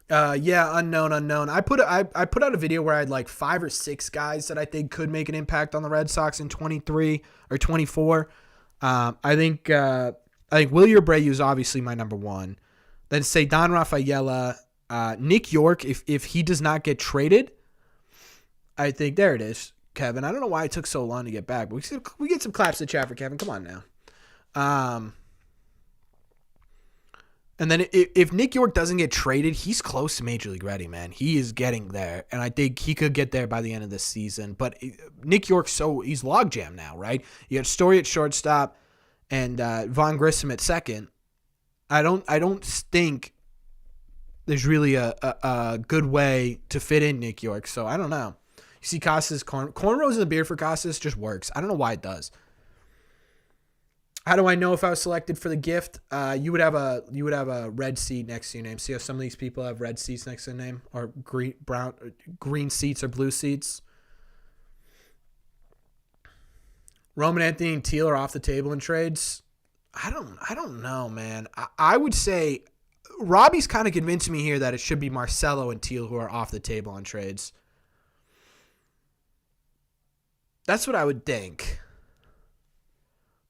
Yeah, unknown. I put out a video where I had like 5 or 6 guys that I think could make an impact on the Red Sox in 23 or 24. I think Wilyer Abreu is obviously my number 1. Then say Don Rafaela, Nick York. If he does not get traded, I think there it is, Kevin. I don't know why it took so long to get back, but we get some claps to chat for Kevin. Come on now. And then if Nick York doesn't get traded, he's close to Major League ready, man. He is getting there, and I think he could get there by the end of this season. But Nick York, he's logjam now, right? You got Story at shortstop and Von Grissom at second. I don't think there's really a good way to fit in Nick York, so I don't know. You see Casas, cornrows in the beard for Casas just works. I don't know why it does. How do I know if I was selected for the gift? You would have a red seat next to your name. See how some of these people have red seats next to their name, or green seats or blue seats. Roman Anthony and Teal are off the table in trades. I don't know, man. I would say Robbie's kind of convinced me here that it should be Marcelo and Teal who are off the table on trades. That's what I would think.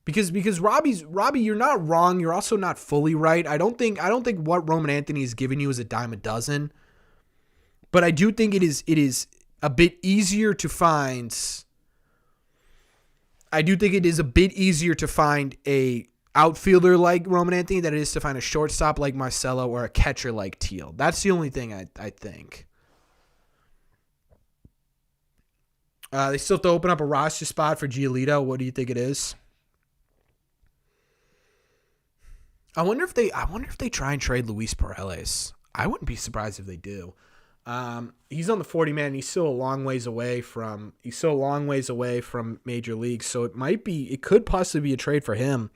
Because Robbie, you're not wrong. You're also not fully right. I don't think what Roman Anthony has given you is a dime a dozen. But I do think it is a bit easier to find. I do think it is a bit easier to find a outfielder like Roman Anthony than it is to find a shortstop like Marcelo or a catcher like Teal. That's the only thing I think. They still have to open up a roster spot for Giolito. What do you think it is? I wonder if they try and trade Luis Perales. I wouldn't be surprised if they do. He's on the 40-man. He's still a long ways away from major leagues. So it could possibly be a trade for him.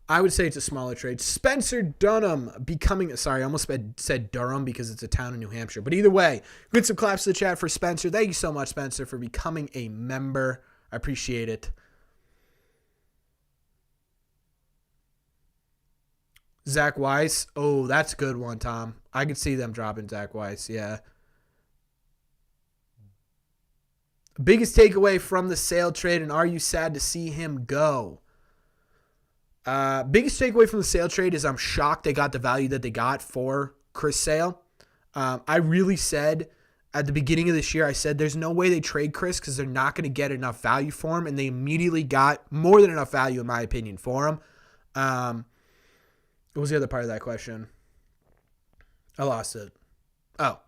I would say it's a smaller trade. Spencer Dunham I almost said Durham because it's a town in New Hampshire. But either way, good some claps to the chat for Spencer. Thank you so much, Spencer, for becoming a member. I appreciate it. Zach Weiss. Oh, that's a good one, Tom. I could see them dropping Zach Weiss. Yeah. Biggest takeaway from the Sale trade, and are you sad to see him go? Biggest takeaway from the Sale trade is I'm shocked they got the value that they got for Chris Sale. I really said at the beginning of this year, I said there's no way they trade Chris because they're not going to get enough value for him, and they immediately got more than enough value, in my opinion, for him. What was the other part of that question? I lost it. Oh.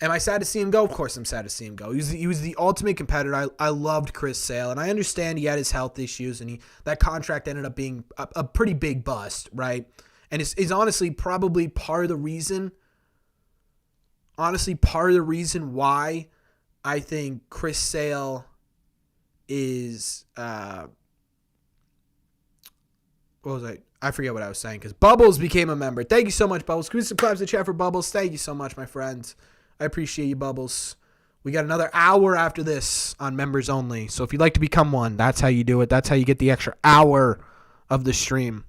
Am I sad to see him go? Of course I'm sad to see him go. He was the ultimate competitor. I loved Chris Sale, and I understand he had his health issues, and that contract ended up being a pretty big bust, right? And it's honestly probably part of the reason why I think Chris Sale is what was I forget what I was saying because Bubbles became a member. Thank you so much, Bubbles. Give me some claps in the chat for Bubbles. Thank you so much, my friend. I appreciate you, Bubbles. We got another hour after this on members only. So if you'd like to become one, that's how you do it. That's how you get the extra hour of the stream.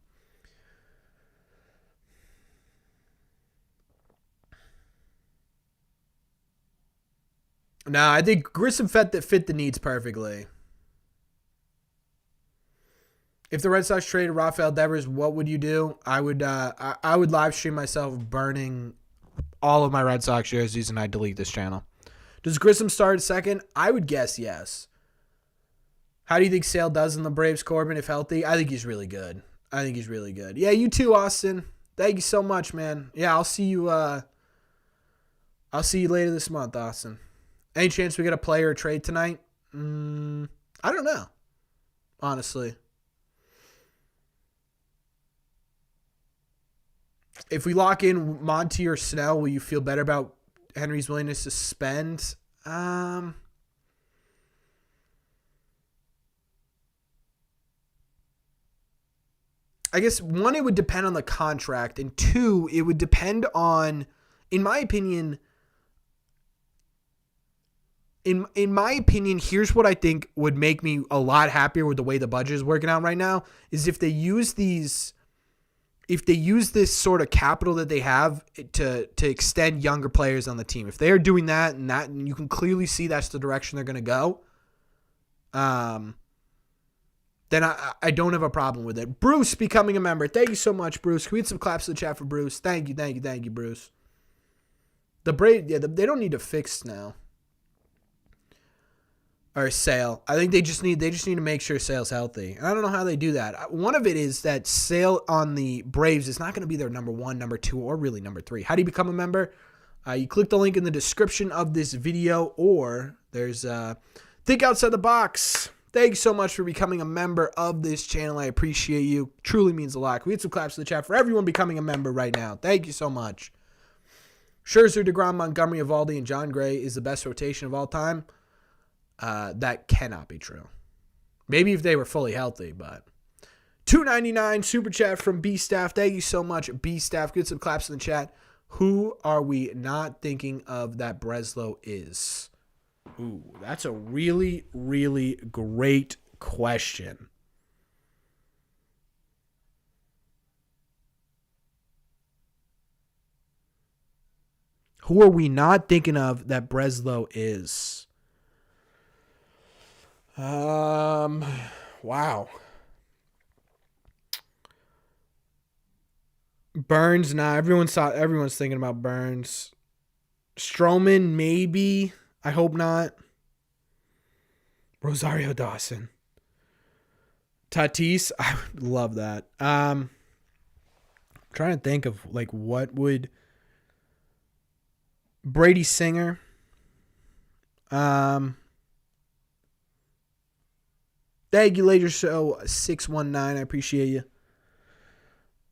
Nah, I think Grissom fit the needs perfectly. If the Red Sox traded Rafael Devers, what would you do? I would live stream myself burning all of my Red Sox jerseys, and I delete this channel. Does Grissom start at second? I would guess yes. How do you think Sale does in the Braves, Corbin, if healthy? I think he's really good. Yeah, you too, Austin. Thank you so much, man. Yeah, I'll see you later this month, Austin. Any chance we get a player or trade tonight? I don't know. Honestly. If we lock in Monty or Snell, will you feel better about Henry's willingness to spend? I guess, one, it would depend on the contract, and two, it would depend on, in my opinion, here's what I think would make me a lot happier with the way the budget is working out right now, is if they use this sort of capital that they have to extend younger players on the team. If they are doing that, and you can clearly see that's the direction they're going to go, then I don't have a problem with it. Bruce becoming a member. Thank you so much, Bruce. Can we get some claps in the chat for Bruce? Thank you, Bruce. The Braves, they don't need to fix now. Or Sale. I think they just need to make sure Sale's healthy. And I don't know how they do that. One of it is that Sale on the Braves is not going to be their number 1, number 2, or really number 3. How do you become a member? You click the link in the description of this video, or there's Think Outside the Box. Thank you so much for becoming a member of this channel. I appreciate you. Truly means a lot. Can we get some claps in the chat for everyone becoming a member right now? Thank you so much. Scherzer, DeGrom, Montgomery, Eovaldi, and John Gray is the best rotation of all time. That cannot be true. Maybe if they were fully healthy, but $2.99 super chat from B Staff. Thank you so much, B Staff. Get some claps in the chat. Who are we not thinking of that Breslow is? Ooh, that's a really, really great question. Who are we not thinking of that Breslow is? Wow. Burns, nah. Everyone's thinking about Burns. Stroman, maybe. I hope not. Rosario Dawson. Tatis, I would love that. I'm trying to think of what would Brady Singer. Thank you, Later Show 619. I appreciate you.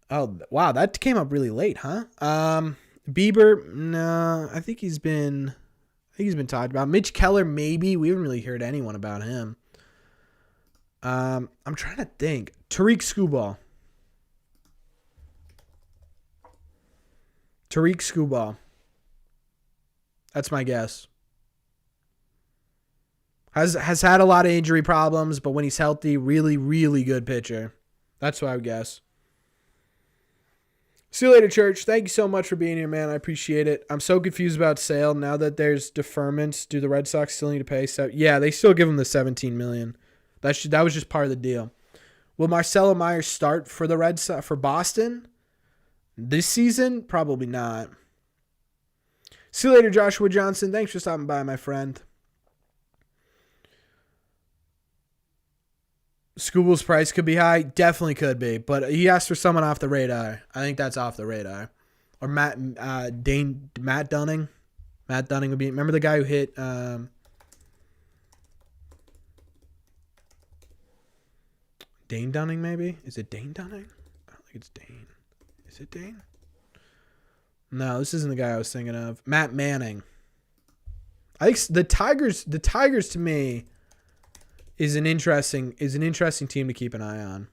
Oh, wow. That came up really late, huh? Bieber, no, I think he's been talked about. Mitch Keller, maybe. We haven't really heard anyone about him. I'm trying to think. Tariq Skubal. That's my guess. Has had a lot of injury problems, but when he's healthy, really, really good pitcher. That's what I would guess. See you later, Church. Thank you so much for being here, man. I appreciate it. I'm so confused about Sale. Now that there's deferments, do the Red Sox still need to pay? So yeah, they still give him the $17 million. That was just part of the deal. Will Marcelo Myers start for the Red Sox for Boston this season? Probably not. See you later, Joshua Johnson. Thanks for stopping by, my friend. Scubal's price could be high. Definitely could be. But he asked for someone off the radar. I think that's off the radar. Or Matt Dunning. Matt Dunning would be. Remember the guy who hit Dane Dunning, maybe? Is it Dane Dunning? I don't think it's Dane. Is it Dane? No, this isn't the guy I was thinking of. Matt Manning. I think the Tigers to me is an interesting team to keep an eye on.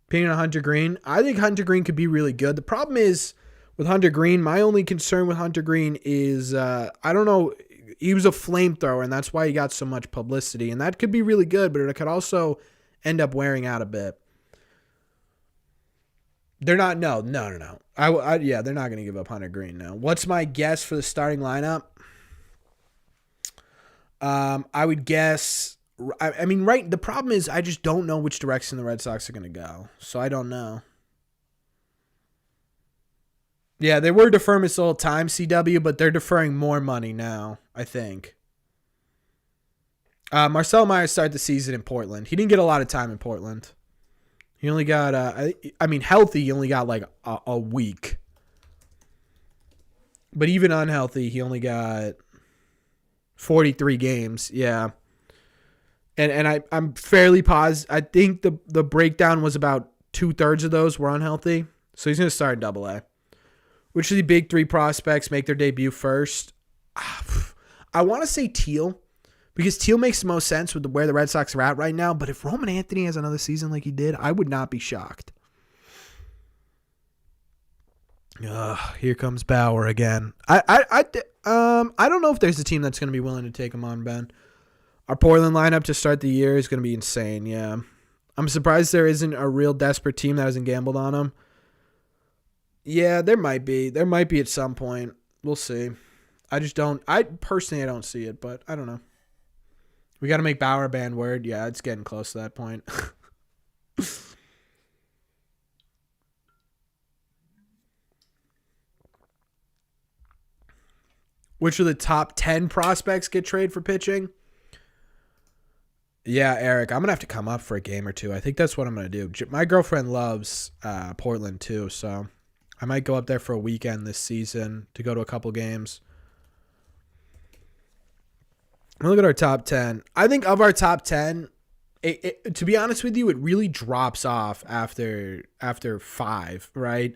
Opinion on Hunter Green. I think Hunter Green could be really good. The problem is with Hunter Green, my only concern with Hunter Green is I don't know. He was a flamethrower, and that's why he got so much publicity. And that could be really good, but it could also end up wearing out a bit. They're not. No. Yeah, they're not going to give up Hunter Green now. What's my guess for the starting lineup? I would guess. I mean, right. The problem is I just don't know which direction the Red Sox are going to go, so I don't know. Yeah, they were deferments the whole time, CW, but they're deferring more money now, I think. Marcel Myers started the season in Portland. He didn't get a lot of time in Portland. He only got, healthy, he only got like a week. But even unhealthy, he only got 43 games. Yeah. And I'm fairly positive. I think the breakdown was about 2/3 of those were unhealthy. So he's going to start in Double-A. Which of the big three prospects make their debut first? I want to say Teal, because Teal makes the most sense with where the Red Sox are at right now. But if Roman Anthony has another season like he did, I would not be shocked. Here comes Bauer again. I don't know if there's a team that's going to be willing to take him on, Ben. Our Portland lineup to start the year is going to be insane, yeah. I'm surprised there isn't a real desperate team that hasn't gambled on him. Yeah, there might be. There might be at some point. We'll see. I don't see it, but I don't know. We got to make Bauer a banned word. Yeah, it's getting close to that point. Which of the top 10 prospects get traded for pitching? Yeah, Eric, I'm going to have to come up for a game or two. I think that's what I'm going to do. My girlfriend loves Portland too, so I might go up there for a weekend this season to go to a couple games. Look at our top 10. I think of our top 10, to be honest with you, it really drops off after 5, right?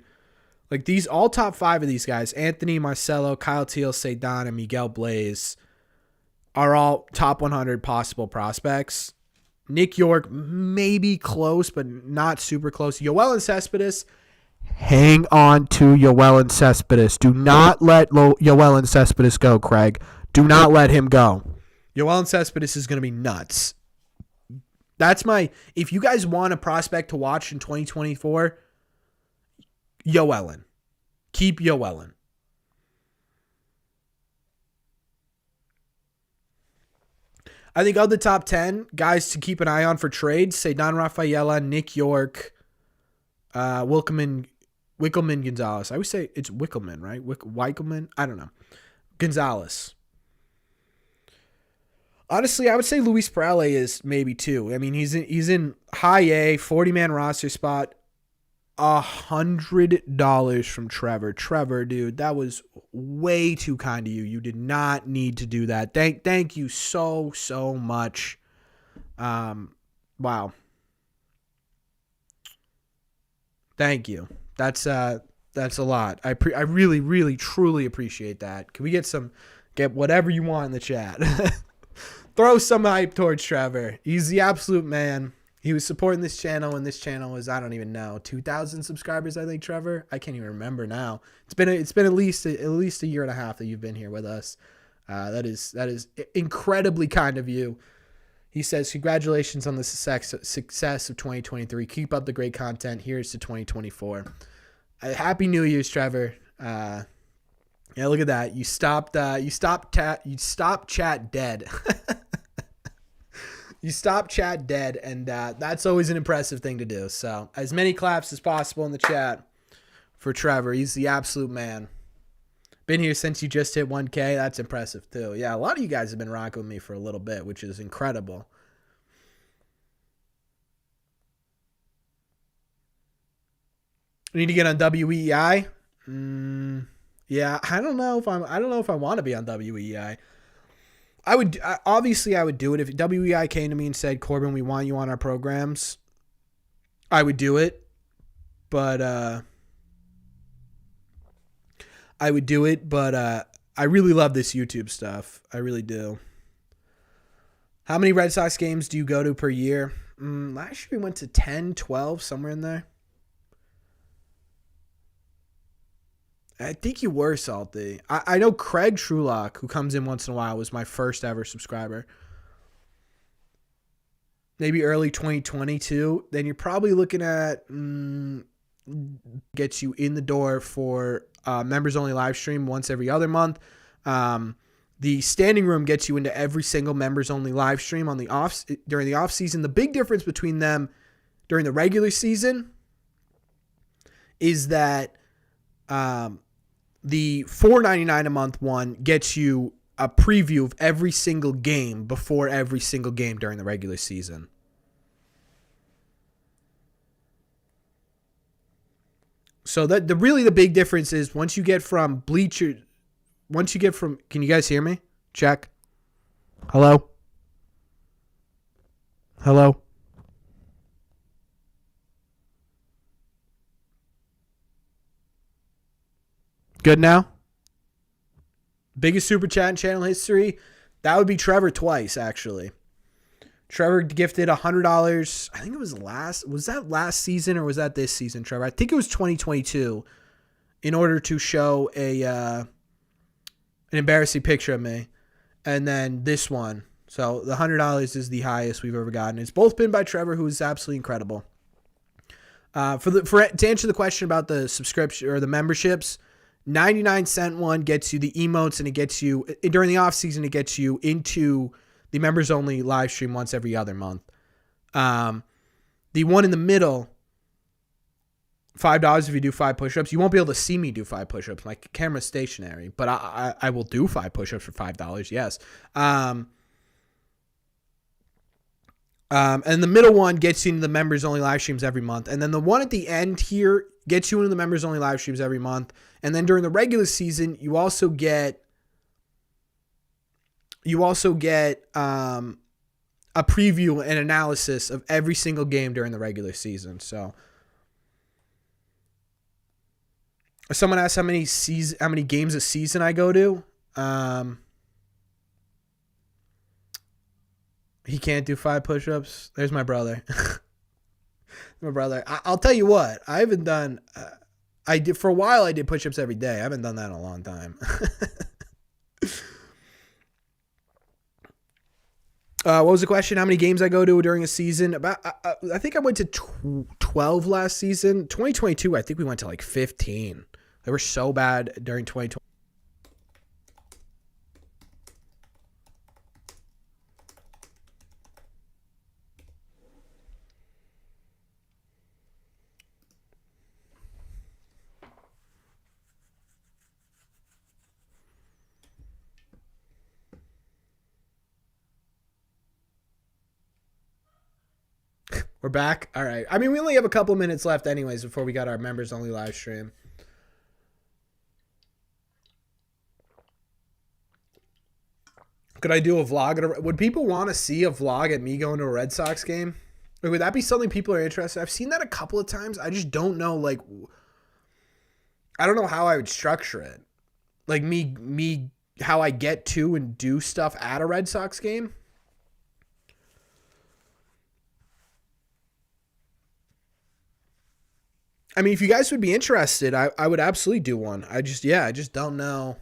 Like these all top 5 of these guys, Anthony, Marcelo, Kyle Teal, Cedon, and Miguel Blaze, are all top 100 possible prospects. Nick York, maybe close, but not super close. Yoel Cespedes, hang on to Yoel Cespedes. Do not let Yoel Cespedes go, Craig. Do not let him go. Yoel Cespedes is going to be nuts. If you guys want a prospect to watch in 2024, Yoelen. Keep Yoelen. I think of the top 10 guys to keep an eye on for trades, Cedon Rafaela, Nick York, Wikelman Gonzalez. I always say it's Wikelman, right? Wikelman? I don't know. Gonzalez. Honestly, I would say Luis Perale is maybe 2. I mean, he's in high A, 40-man roster spot. $100 from Trevor. Trevor, dude, that was way too kind of you. You did not need to do that. Thank you so much. Wow. Thank you. That's That's a lot. I really, really, truly appreciate that. Can we get whatever you want in the chat? Throw some hype towards Trevor. He's the absolute man. He was supporting this channel, and this channel is, I don't even know, 2,000 subscribers, I think, Trevor. I can't even remember now. It's been at least a year and a half that you've been here with us. That is incredibly kind of you. He says, congratulations on the success of 2023. Keep up the great content. Here's to 2024. Happy New Year's, Trevor. Yeah, look at that. You stopped chat dead. You stop chat dead, and that's always an impressive thing to do. So as many claps as possible in the chat for Trevor. He's the absolute man. Been here since you just hit 1K. That's impressive too. Yeah, a lot of you guys have been rocking with me for a little bit, which is incredible. We need to get on WEI. Yeah, I don't know if I want to be on WEI. I would do it if WEI came to me and said, Corbin, we want you on our programs. I would do it, but I really love this YouTube stuff. I really do. How many Red Sox games do you go to per year? Last year we went to 10, 12, somewhere in there. I think you were salty. I know Craig Trulock, who comes in once in a while, was my first ever subscriber. Maybe early 2022. Then you're probably looking at gets you in the door for members only live stream once every other month. The standing room gets you into every single members only live stream on during the off season. The big difference between them during the regular season is that the $4.99 a month one gets you a preview of every single game before every single game during the regular season. So that the big difference is once you get from, can you guys hear me? Check. Hello? Hello? Good now? Biggest super chat in channel history? That would be Trevor twice, actually. Trevor gifted $100. I think it was that last season or was that this season, Trevor? I think it was 2022 in order to show an embarrassing picture of me. And then this one. So the $100 is the highest we've ever gotten. It's both been by Trevor, who is absolutely incredible. To answer the question about the subscription or the memberships, 99-cent one gets you the emotes, and it gets you during the off season. It gets you into the members only live stream once every other month. The one in the middle, $5 if you do 5 push-ups. You won't be able to see me do 5 push-ups. My camera's stationary, but I will do 5 push-ups for $5. Yes. And the middle one gets you into the members only live streams every month. And then the one at the end here gets you into the members only live streams every month. And then during the regular season, you also get a preview and analysis of every single game during the regular season. So someone asked how many games a season I go to. He can't do 5 push-ups. There's my brother. My brother. I'll tell you what. I haven't done. For a while. I did push-ups every day. I haven't done that in a long time. What was the question? How many games I go to during a season? I think I went to 12 last season. 2022. I think we went to like 15. They were so bad during 2020. We're back. All right. I mean, we only have a couple minutes left anyways before we got our members only live stream. Could I do a vlog? Would people want to see a vlog at me going to a Red Sox game? Like, would that be something people are interested in? I've seen that a couple of times. I just don't know. Like, I don't know how I would structure it. Like me, how I get to and do stuff at a Red Sox game. I mean, if you guys would be interested, I would absolutely do one. I just don't know.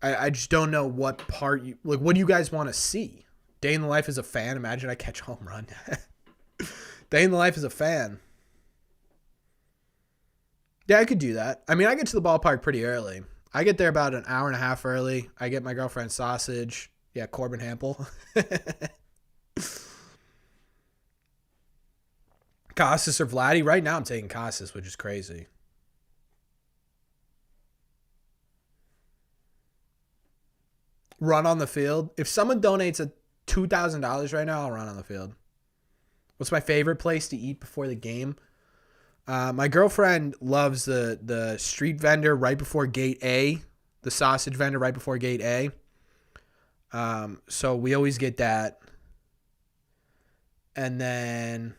I just don't know what part you like. What do you guys want to see? Day in the life as a fan. Imagine I catch a home run. Day in the life as a fan. Yeah, I could do that. I mean, I get to the ballpark pretty early. I get there about an hour and a half early. I get my girlfriend sausage. Yeah, Corbin Hample. Casas or Vladdy. Right now I'm taking Casas, which is crazy. Run on the field. If someone donates a $2,000 right now, I'll run on the field. What's my favorite place to eat before the game? My girlfriend loves the street vendor right before gate A, the sausage vendor right before gate A. So we always get that. And then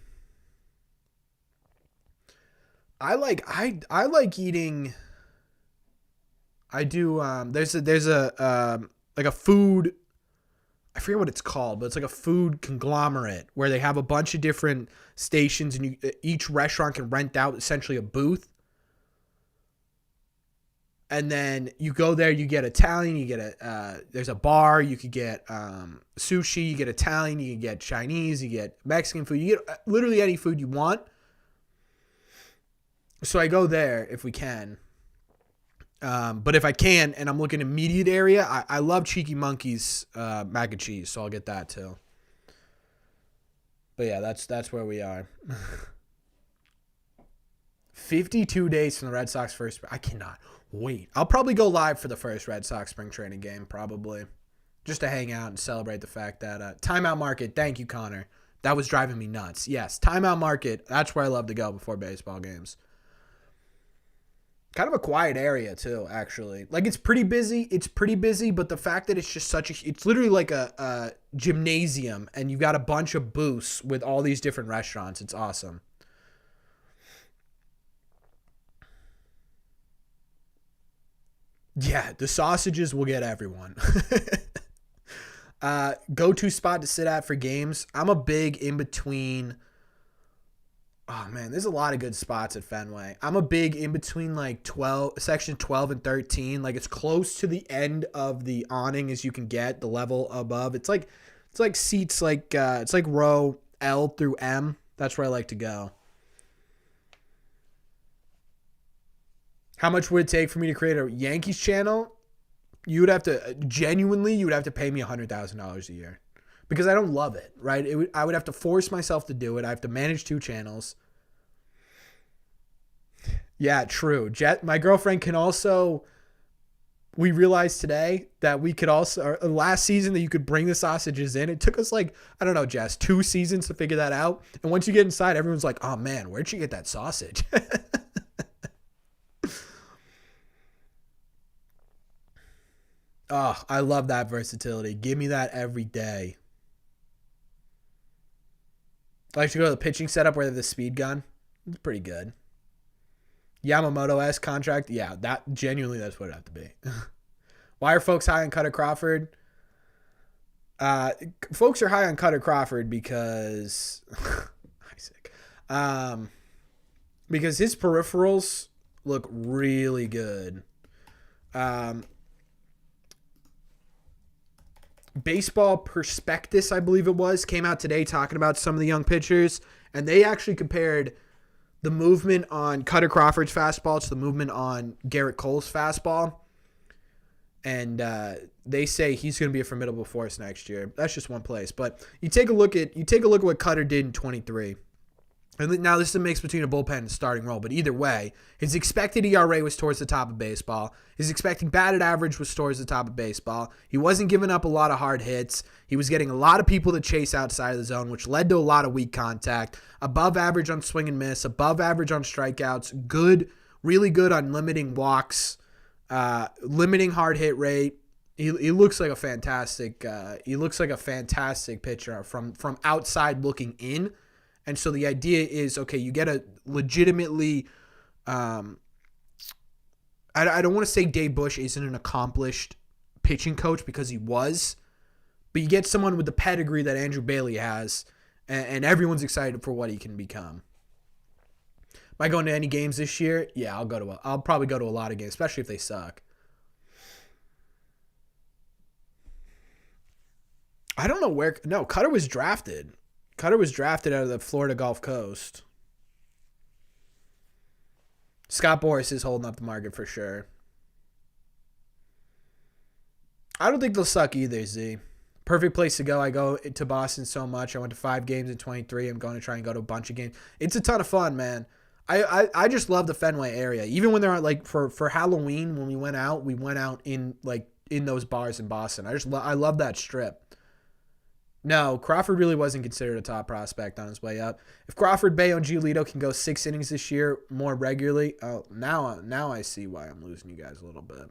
I like eating. I do. There's a like a food. I forget what it's called, but it's like a food conglomerate where they have a bunch of different stations, and each restaurant can rent out essentially a booth. And then you go there, you get Italian, you get there's a bar, you could get sushi, you get Italian, you can get Chinese, you get Mexican food, you get literally any food you want. So I go there if we can. But if I can, and I'm looking immediate area, I love Cheeky Monkey's mac and cheese, so I'll get that too. But yeah, that's where we are. 52 days from the Red Sox first. I cannot wait. I'll probably go live for the first Red Sox spring training game, probably, just to hang out and celebrate the fact that Timeout Market. Thank you, Connor. That was driving me nuts. Yes, Timeout Market. That's where I love to go before baseball games. Kind of a quiet area too, actually. Like it's pretty busy. But the fact that it's just it's literally like a gymnasium, and you've got a bunch of booths with all these different restaurants. It's awesome. Yeah, the sausages will get everyone. Go-to spot to sit at for games. I'm a big in between. Oh man, there's a lot of good spots at Fenway. I'm a big in between like section 12 and 13. Like it's close to the end of the awning as you can get, the level above. It's like seats like it's like row L through M. That's where I like to go. How much would it take for me to create a Yankees channel? You would have to pay me $100,000 a year. Because I don't love it, right? I would have to force myself to do it. I have to manage 2 channels. Yeah, true. My girlfriend can also. We realized today that we could also last season that you could bring the sausages in. It took us like, I don't know, Jess, 2 seasons to figure that out. And once you get inside, everyone's like, "Oh man, where'd you get that sausage?" Oh, I love that versatility. Give me that every day. I like to go to the pitching setup where they have the speed gun. It's pretty good. Yamamoto S contract. Yeah, that's what it have to be. Why are folks high on Cutter Crawford? Folks are high on Cutter Crawford because Isaac. Because his peripherals look really good. Baseball Prospectus, I believe it was, came out today talking about some of the young pitchers, and they actually compared the movement on Cutter Crawford's fastball to the movement on Garrett Cole's fastball, and they say he's going to be a formidable force next year. That's just one place, but you take a look at what Cutter did in 23. And now this is a mix between a bullpen and a starting role, but either way, his expected ERA was towards the top of baseball. His expected batted average was towards the top of baseball. He wasn't giving up a lot of hard hits. He was getting a lot of people to chase outside of the zone, which led to a lot of weak contact. Above average on swing and miss, above average on strikeouts, good, really good on limiting walks, limiting hard hit rate. He looks like a fantastic pitcher from outside looking in. And so the idea is, okay, you get a legitimately, I don't want to say Dave Bush isn't an accomplished pitching coach because he was, but you get someone with the pedigree that Andrew Bailey has, and everyone's excited for what he can become. Am I going to any games this year? Yeah, I'll probably go to a lot of games, especially if they suck. I don't know where. No, Cutter was drafted. Cutter was drafted out of the Florida Gulf Coast. Scott Boras is holding up the market for sure. I don't think they'll suck either, Z. Perfect place to go. I go to Boston so much. I went to 5 games in 23. I'm going to try and go to a bunch of games. It's a ton of fun, man. I just love the Fenway area. Even when they're like for Halloween when we went out in those bars in Boston. I love that strip. No, Crawford really wasn't considered a top prospect on his way up. If Crawford, Bayo, and Giolito can go 6 innings this year more regularly, now I see why I'm losing you guys a little bit.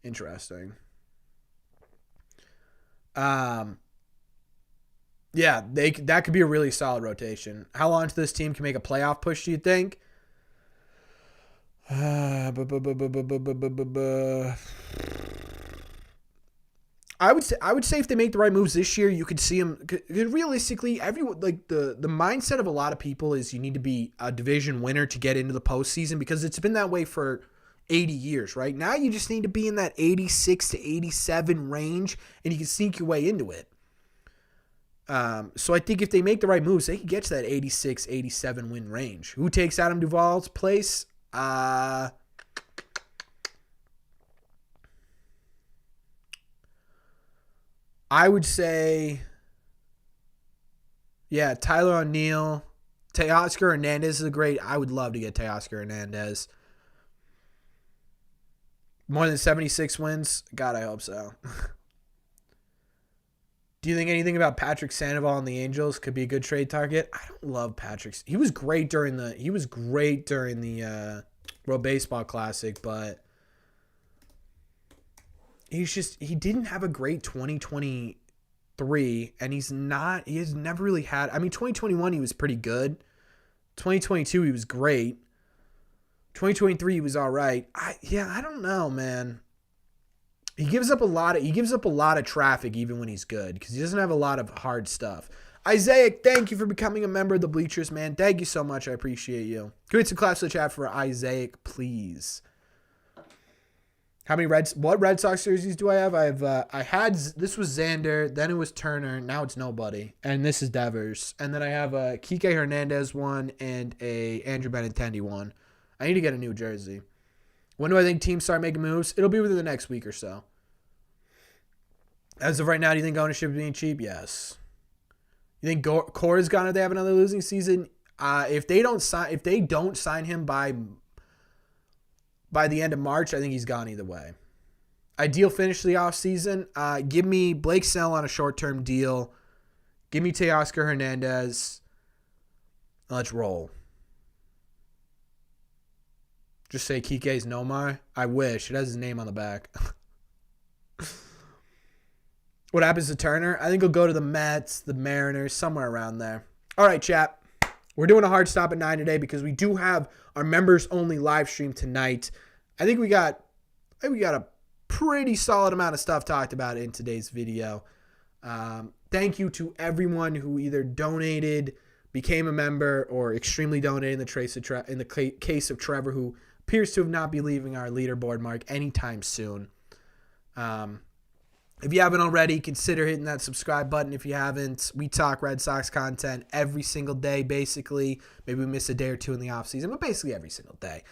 Interesting. Yeah, that could be a really solid rotation. How long until this team can make a playoff push, do you think? I would say if they make the right moves this year, you could see them. Realistically, everyone like the mindset of a lot of people is you need to be a division winner to get into the postseason because it's been that way for 80 years, right? Now you just need to be in that 86 to 87 range, and you can sneak your way into it. So I think if they make the right moves, they can get to that 86, 87 win range. Who takes Adam Duvall's place? I would say, yeah, Tyler O'Neill. Teoscar Hernandez is I would love to get Teoscar Hernandez. More than 76 wins? God, I hope so. Do you think anything about Patrick Sandoval and the Angels could be a good trade target? I don't love Patrick. He was great during the World Baseball Classic, but he didn't have a great 2023, and he has never really had. I mean, 2021 he was pretty good. 2022 he was great. 2023 he was all right. I don't know, man. He gives up a lot of traffic even when he's good because he doesn't have a lot of hard stuff. Isaiah, thank you for becoming a member of the Bleachers, man. Thank you so much. I appreciate you. Can we get some claps to the chat for Isaiah, please? What Red Sox jerseys do I have? This was Xander, then it was Turner, now it's nobody, and this is Devers, and then I have a Kike Hernandez one and a Andrew Benintendi one. I need to get a new jersey. When do I think teams start making moves? It'll be within the next week or so. As of right now, do you think ownership is being cheap? Yes. You think Cora's gone if they have another losing season? If they don't sign him by the end of March, I think he's gone either way. Ideal finish to the offseason. Give me Blake Snell on a short-term deal. Give me Teoscar Hernandez. Let's roll. Just say Kike's Nomar. I wish. It has his name on the back. What happens to Turner? I think he'll go to the Mets, the Mariners, somewhere around there. All right, chat. We're doing a hard stop at 9 today because we do have our members-only live stream tonight. I think we got a pretty solid amount of stuff talked about in today's video. Thank you to everyone who either donated, became a member, or extremely donated in the case of Trevor, who appears to have not be leaving our leaderboard mark anytime soon. If you haven't already, consider hitting that subscribe button. If you haven't, we talk Red Sox content every single day, basically. Maybe we miss a day or two in the offseason, but basically every single day.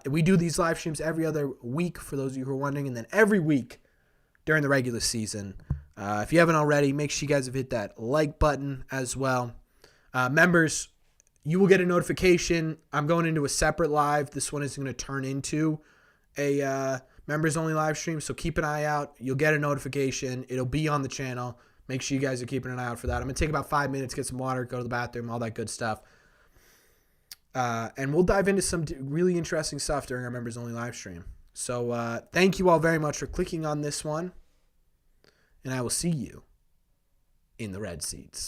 We do these live streams every other week, for those of you who are wondering, and then every week during the regular season. If you haven't already, make sure you guys have hit that like button as well. Members, you will get a notification. I'm going into a separate live. This one is going to turn into a members only live stream, so keep an eye out. You'll get a notification. It'll be on the channel. Make sure you guys are keeping an eye out for that. I'm going to take about 5 minutes, get some water, go to the bathroom, all that good stuff. And we'll dive into some really interesting stuff during our members only live stream. So thank you all very much for clicking on this one, and I will see you in the red seats.